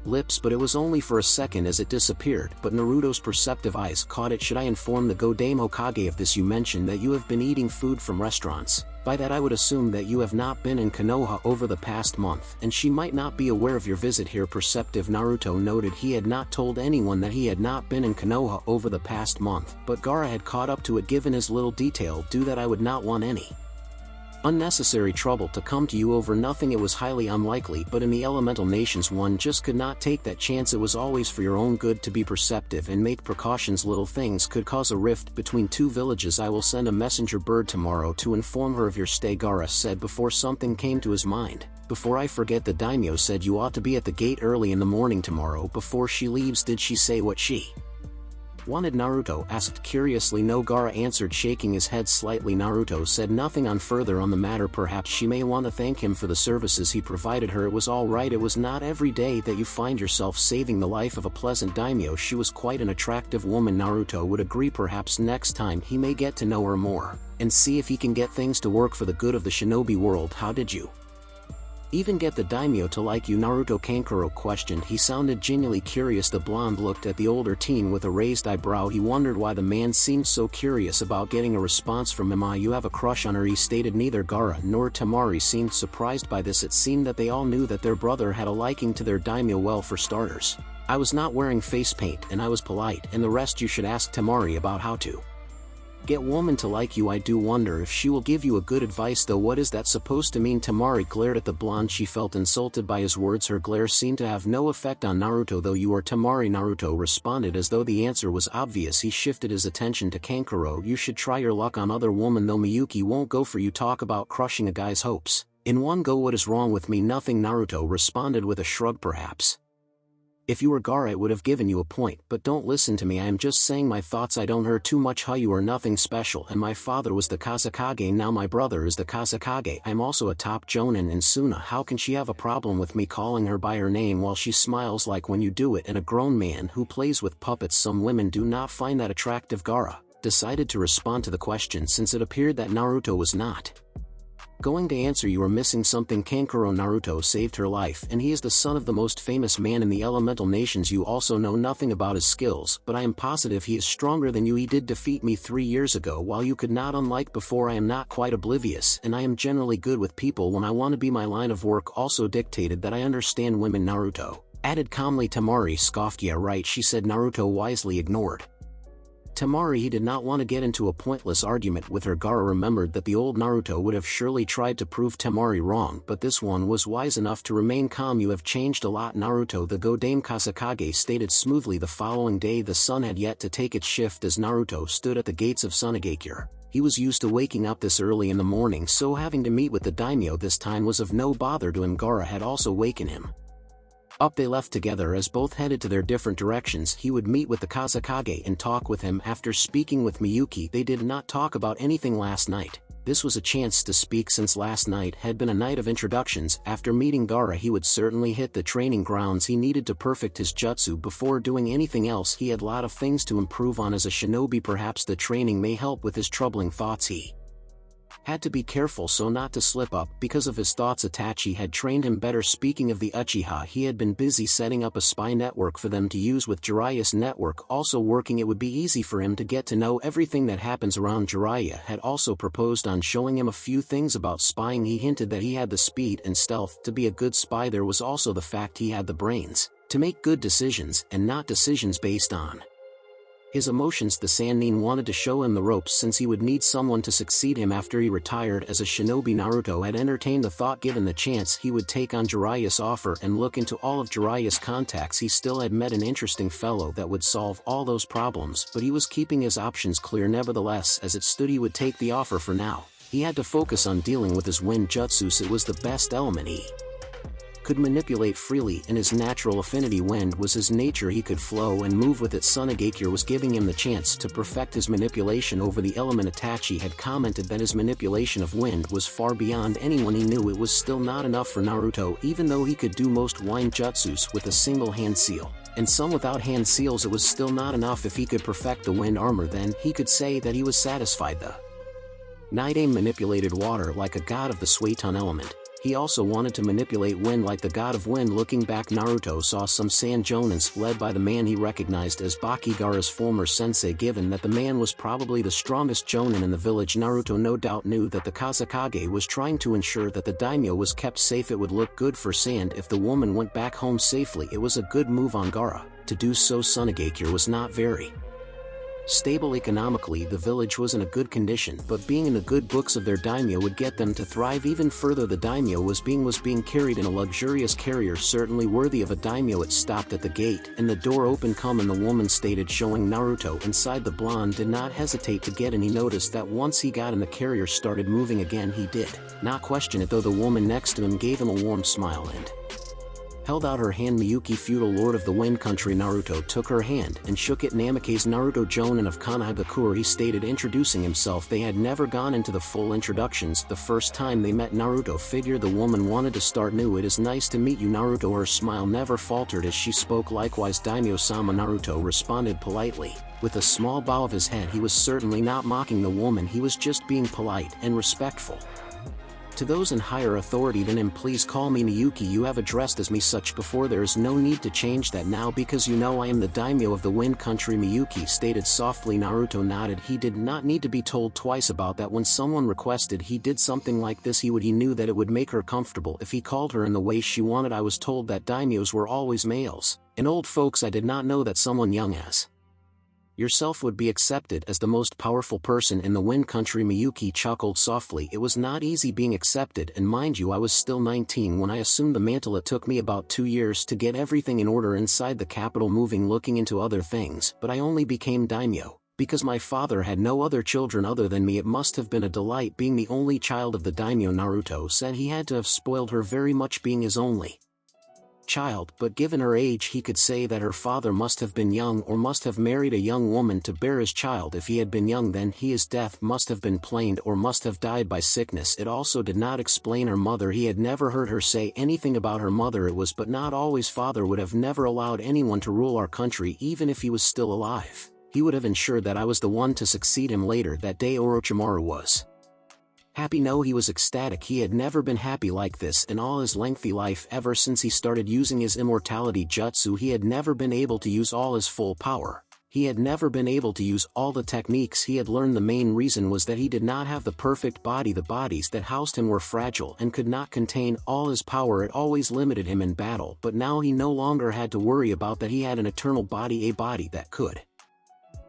lips, but it was only for a second as it disappeared. But Naruto's perceptive eyes caught it. Should I inform the Godame Hokage of this? You mentioned that you have been eating food from restaurants. By that I would assume that you have not been in Konoha over the past month and she might not be aware of your visit here. Perceptive Naruto noted he had not told anyone that he had not been in Konoha over the past month, but Gaara had caught up to it given his little detail due that I would not want any unnecessary trouble to come to you over nothing. It was highly unlikely, but in the elemental nations one just could not take that chance. It was always for your own good to be perceptive and make precautions. Little things could cause a rift between two villages. I will send a messenger bird tomorrow to inform her of your stay, Gaara said before something came to his mind. Before I forget, the daimyo said you ought to be at the gate early in the morning tomorrow before she leaves. Did she say what she wanted? Naruto asked curiously. No, Gaara answered, shaking his head slightly. Naruto said nothing on further on the matter. Perhaps she may want to thank him for the services he provided her. It was all right. It was not every day that you find yourself saving the life of a pleasant daimyo. She was quite an attractive woman. Naruto would agree. Perhaps next time he may get to know her more and see if he can get things to work for the good of the shinobi world. How did you even get the daimyo to like you? Naruto Kankuro questioned. He sounded genuinely curious. The blonde looked at the older teen with a raised eyebrow. He wondered why the man seemed so curious about getting a response from him. You have a crush on her, he stated. Neither Gaara nor Temari seemed surprised by this. It seemed that they all knew that their brother had a liking to their daimyo. Well, for starters, I was not wearing face paint and I was polite, and the rest you should ask Temari about. How to get woman to like you. I do wonder if she will give you a good advice though. What is that supposed to mean? Temari glared at the blonde. She felt insulted by his words. Her glare seemed to have no effect on Naruto though. You are Temari, Naruto responded as though the answer was obvious. He shifted his attention to Kankuro. You should try your luck on other woman though. Miyuki won't go for you. Talk about crushing a guy's hopes in one go. What is wrong with me? Nothing, Naruto responded with a shrug. Perhaps if you were Gaara it would have given you a point, but don't listen to me. I am just saying my thoughts. I don't hurt too much. You are nothing special, and my father was the Kazekage. Now my brother is the Kazekage. I'm also a top jonin in Suna. How can she have a problem with me calling her by her name? While she smiles like when you do it, and a grown man who plays with puppets. Some women do not find that attractive. Gaara decided to respond to the question since it appeared that Naruto was not going to answer. You are missing something, Kankuro. Naruto saved her life and he is the son of the most famous man in the elemental nations. You also know nothing about his skills, but I am positive he is stronger than you. He did defeat me 3 years ago while you could not. Unlike before, I am not quite oblivious and I am generally good with people when I want to be. My line of work also dictated that I understand women, Naruto added calmly. Temari scoffed. Yeah right, she said. Naruto wisely ignored Temari. He did not want to get into a pointless argument with her. Gaara remembered that the old Naruto would have surely tried to prove Temari wrong, but this one was wise enough to remain calm. You have changed a lot, Naruto, the Godame Kazekage stated smoothly. The following day the sun had yet to take its shift as Naruto stood at the gates of Sunagakure. He was used to waking up this early in the morning, so having to meet with the daimyo this time was of no bother to him. Gaara had also waken him up. They left together as both headed to their different directions. He would meet with the Kazekage and talk with him. After speaking with Miyuki, they did not talk about anything last night. This was a chance to speak since last night had been a night of introductions. After meeting Gaara he would certainly hit the training grounds. He needed to perfect his jutsu before doing anything else. He had a lot of things to improve on as a shinobi. Perhaps the training may help with his troubling thoughts. He had to be careful so not to slip up. Because of his thoughts, Itachi had trained him better. Speaking of the Uchiha, he had been busy setting up a spy network for them to use. With Jiraiya's network also working, it would be easy for him to get to know everything that happens around. Jiraiya had also proposed on showing him a few things about spying. He hinted that he had the speed and stealth to be a good spy. There was also the fact he had the brains to make good decisions and not decisions based on his emotions. The Sannin wanted to show him the ropes since he would need someone to succeed him after he retired as a shinobi. Naruto had entertained the thought given the chance he would take on Jiraiya's offer and look into all of Jiraiya's contacts. He still had met an interesting fellow that would solve all those problems, but he was keeping his options clear. Nevertheless, as it stood, he would take the offer. For now, he had to focus on dealing with his wind jutsu. It was the best element he could manipulate freely, and his natural affinity. Wind was his nature. He could flow and move with it. Sunagakure was giving him the chance to perfect his manipulation over the element. Itachi had commented that his manipulation of wind was far beyond anyone he knew. It was still not enough for Naruto. Even though he could do most wind jutsus with a single hand seal and some without hand seals, it was still not enough. If he could perfect the wind armor, then he could say that he was satisfied. The Night Aim manipulated water like a god of the Suiton element. He also wanted to manipulate wind like the god of wind. Looking back, Naruto saw some sand jonins led by the man he recognized as Bakigara's former sensei. Given that the man was probably the strongest jonin in the village, Naruto no doubt knew that the Kazekage was trying to ensure that the daimyo was kept safe. It would look good for sand if the woman went back home safely. It was a good move on Gaara. To do so, Sunagakure was not very stable economically. The village was in a good condition, but being in the good books of their daimyo would get them to thrive even further. The daimyo was being carried in a luxurious carrier, certainly worthy of a daimyo. It stopped at the gate, and the door opened. Come, and the woman stated, showing Naruto inside. The blonde did not hesitate to get in. He noticed that once he got in, the carrier started moving again. He did not question it though. The woman next to him gave him a warm smile and held out her hand. Miyuki, feudal lord of the Wind Country. Naruto took her hand and shook it. Namikaze Naruto, jonin of Konohagakure, he stated, introducing himself. They had never gone into the full introductions the first time they met. Naruto figured the woman wanted to start new. It is nice to meet you, Naruto. Her smile never faltered as she spoke. Likewise, Daimyo-sama. Naruto responded politely with a small bow of his head. He was certainly not mocking the woman, he was just being polite and respectful to those in higher authority than him. Please call me Miyuki. You have addressed as me such before. There is no need to change that now because you know I am the daimyo of the Wind Country, Miyuki stated softly. Naruto nodded. He did not need to be told twice about that. When someone requested he did something like this, he knew that it would make her comfortable if he called her in the way she wanted. I was told that daimyos were always males and old folks. I did not know that someone young as yourself would be accepted as the most powerful person in the Wind Country. Miyuki chuckled softly. It was not easy being accepted, and mind you, I was still 19 when I assumed the mantle. It took me about 2 years to get everything in order inside the capital, moving, looking into other things, but I only became daimyo because my father had no other children other than me. It must have been a delight being the only child of the daimyo. Naruto said he had to have spoiled her very much being his only child, but given her age he could say that her father must have been young or must have married a young woman to bear his child. If he had been young, then his death must have been plain or must have died by sickness. It also did not explain her mother. He had never heard her say anything about her mother. It was but not always. Father would have never allowed anyone to rule our country. Even if he was still alive, he would have ensured that I was the one to succeed him later. That day Orochimaru was happy. No, he was ecstatic. He had never been happy like this in all his lengthy life. Ever since he started using his immortality jutsu, he had never been able to use all his full power. He had never been able to use all the techniques he had learned. The main reason was that he did not have the perfect body. The bodies that housed him were fragile and could not contain all his power. It always limited him in battle, but now he no longer had to worry about that. He had an eternal body, a body that could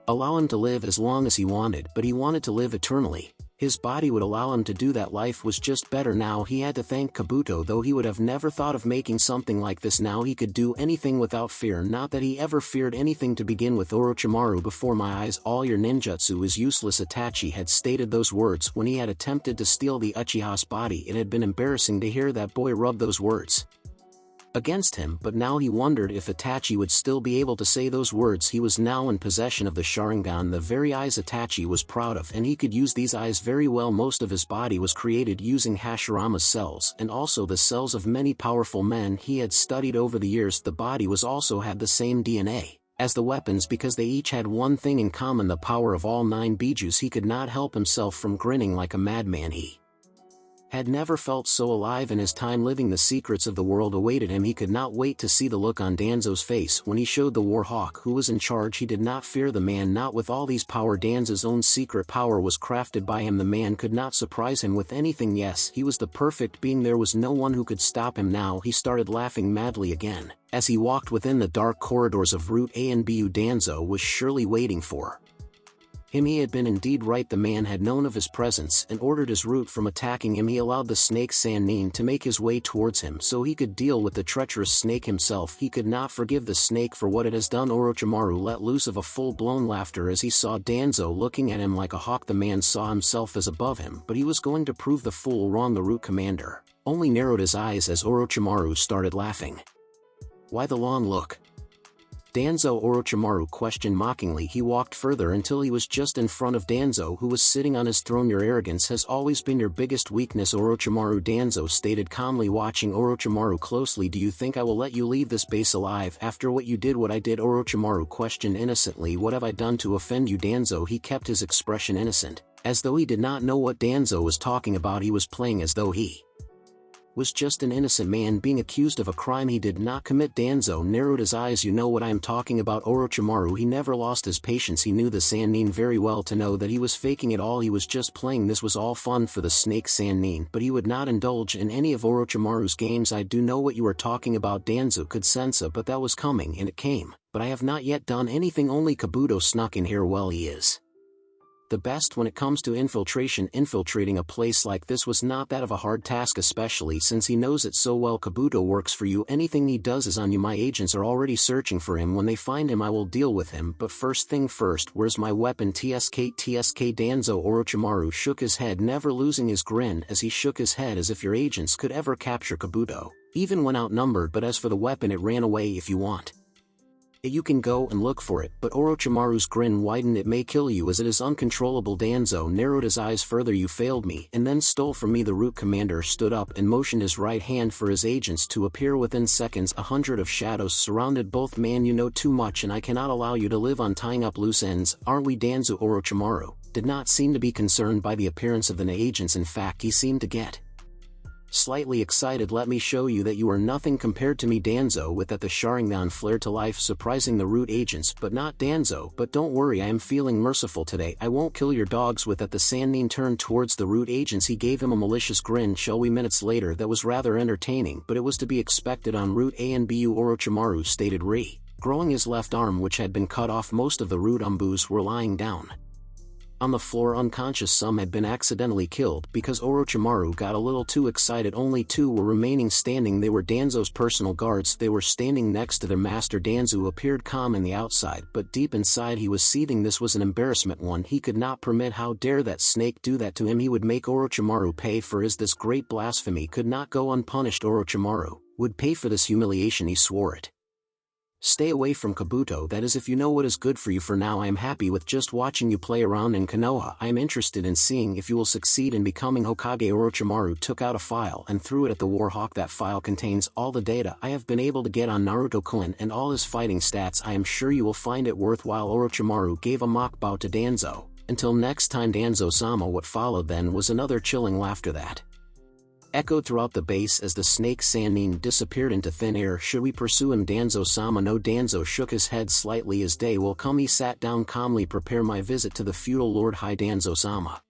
allow him to live as long as he wanted, but he wanted to live eternally. His body would allow him to do that. Life was just better now. He had to thank Kabuto, though he would have never thought of making something like this. Now he could do anything without fear. Not that he ever feared anything to begin with. Orochimaru, before my eyes all your ninjutsu is useless. Itachi had stated those words when he had attempted to steal the Uchiha's body. It had been embarrassing to hear that boy rub those words against him, but now he wondered if Itachi would still be able to say those words. He was now in possession of the Sharingan, the very eyes Itachi was proud of, and he could use these eyes very well. Most of his body was created using Hashirama's cells and also the cells of many powerful men he had studied over the years. The body was also had the same DNA as the weapons because they each had one thing in common, the power of all 9 bijus. He could not help himself from grinning like a madman. He had never felt so alive in his time living. The secrets of the world awaited him. He could not wait to see the look on Danzo's face when he showed the Warhawk who was in charge. He did not fear the man, not with all these power. Danzo's own secret power was crafted by him. The man could not surprise him with anything. Yes, he was the perfect being. There was no one who could stop him. Now he started laughing madly again as he walked within the dark corridors of Route A and Bu. Danzo was surely waiting for him. He had been indeed right. The man had known of his presence and ordered his route from attacking him. He allowed the snake Sannin to make his way towards him so he could deal with the treacherous snake himself. He could not forgive the snake for what it has done. Orochimaru let loose of a full-blown laughter as he saw Danzo looking at him like a hawk. The man saw himself as above him, but he was going to prove the fool wrong. The route commander only narrowed his eyes as Orochimaru started laughing. Why the long look? Danzo, Orochimaru questioned mockingly. He walked further until he was just in front of Danzo, who was sitting on his throne. Your arrogance has always been your biggest weakness, Orochimaru, Danzo stated calmly, watching Orochimaru closely. Do you think I will let you leave this base alive after what you did? What I did? Orochimaru questioned innocently. What have I done to offend you? Danzo, he kept his expression innocent, as though he did not know what Danzo was talking about. He was playing as though he was just an innocent man being accused of a crime he did not commit. Danzo narrowed his eyes. You know what I am talking about. Orochimaru, he never lost his patience. He knew the Sannin very well to know that he was faking it all. He was just playing. This was all fun for the snake Sannin, but he would not indulge in any of Orochimaru's games. I do know what you are talking about. Danzo could sense it, but that was coming, and it came. But I have not yet done anything. Only Kabuto snuck in here. Well, he is the best when it comes to infiltration. Infiltrating a place like this was not that of a hard task, especially since he knows it so well. Kabuto works for you. Anything he does is on you. My agents are already searching for him. When they find him, I will deal with him. But first thing first, where's my weapon? TSK Danzo. Orochimaru shook his head, never losing his grin as he shook his head, as if your agents could ever capture Kabuto, even when outnumbered. But as for the weapon, it ran away. If you want it, you can go and look for it. But Orochimaru's grin widened. It may kill you as it is uncontrollable. Danzo narrowed his eyes further. You failed me and then stole from me. The Root Commander stood up and motioned his right hand for his agents to appear. Within seconds, 100 of shadows surrounded both. Man, you know too much, and I cannot allow you to live on tying up loose ends, are we? Danzo. Orochimaru did not seem to be concerned by the appearance of the agents. In fact, he seemed to get slightly excited. Let me show you that you are nothing compared to me. Danzo with that the Sharingan flared to life, surprising the Root agents, but not Danzo. But don't worry, I am feeling merciful today. I won't kill your dogs. With that the Sannin turned towards the Root agents. He gave him a malicious grin. Shall we? Minutes later, that was rather entertaining, but it was to be expected on Route ANBU. Orochimaru stated, growing his left arm, which had been cut off. Most of the Root Umbus were lying down on the floor unconscious. Some had been accidentally killed because Orochimaru got a little too excited. Only 2 were remaining standing. They were Danzo's personal guards. They were standing next to their master. Danzo appeared calm in the outside, but deep inside he was seething. This was an embarrassment one he could not permit. How dare that snake do that to him? He would make Orochimaru pay for this great blasphemy could not go unpunished. Orochimaru would pay for this humiliation. He swore it. Stay away from Kabuto, that is if you know what is good for you. For now I am happy with just watching you play around in Konoha. I am interested in seeing if you will succeed in becoming Hokage. Orochimaru took out a file and threw it at the Warhawk. That file contains all the data I have been able to get on Naruto-kun and all his fighting stats. I am sure you will find it worthwhile. Orochimaru gave a mock bow to Danzo. Until next time, Danzo-sama. What followed then was another chilling laughter that echoed throughout the base as the snake Sannin disappeared into thin air. Should we pursue him? Danzo-sama. No. Danzo shook his head slightly. As day will come, he sat down calmly. Prepare my visit to the feudal lord. Hi Danzo-sama.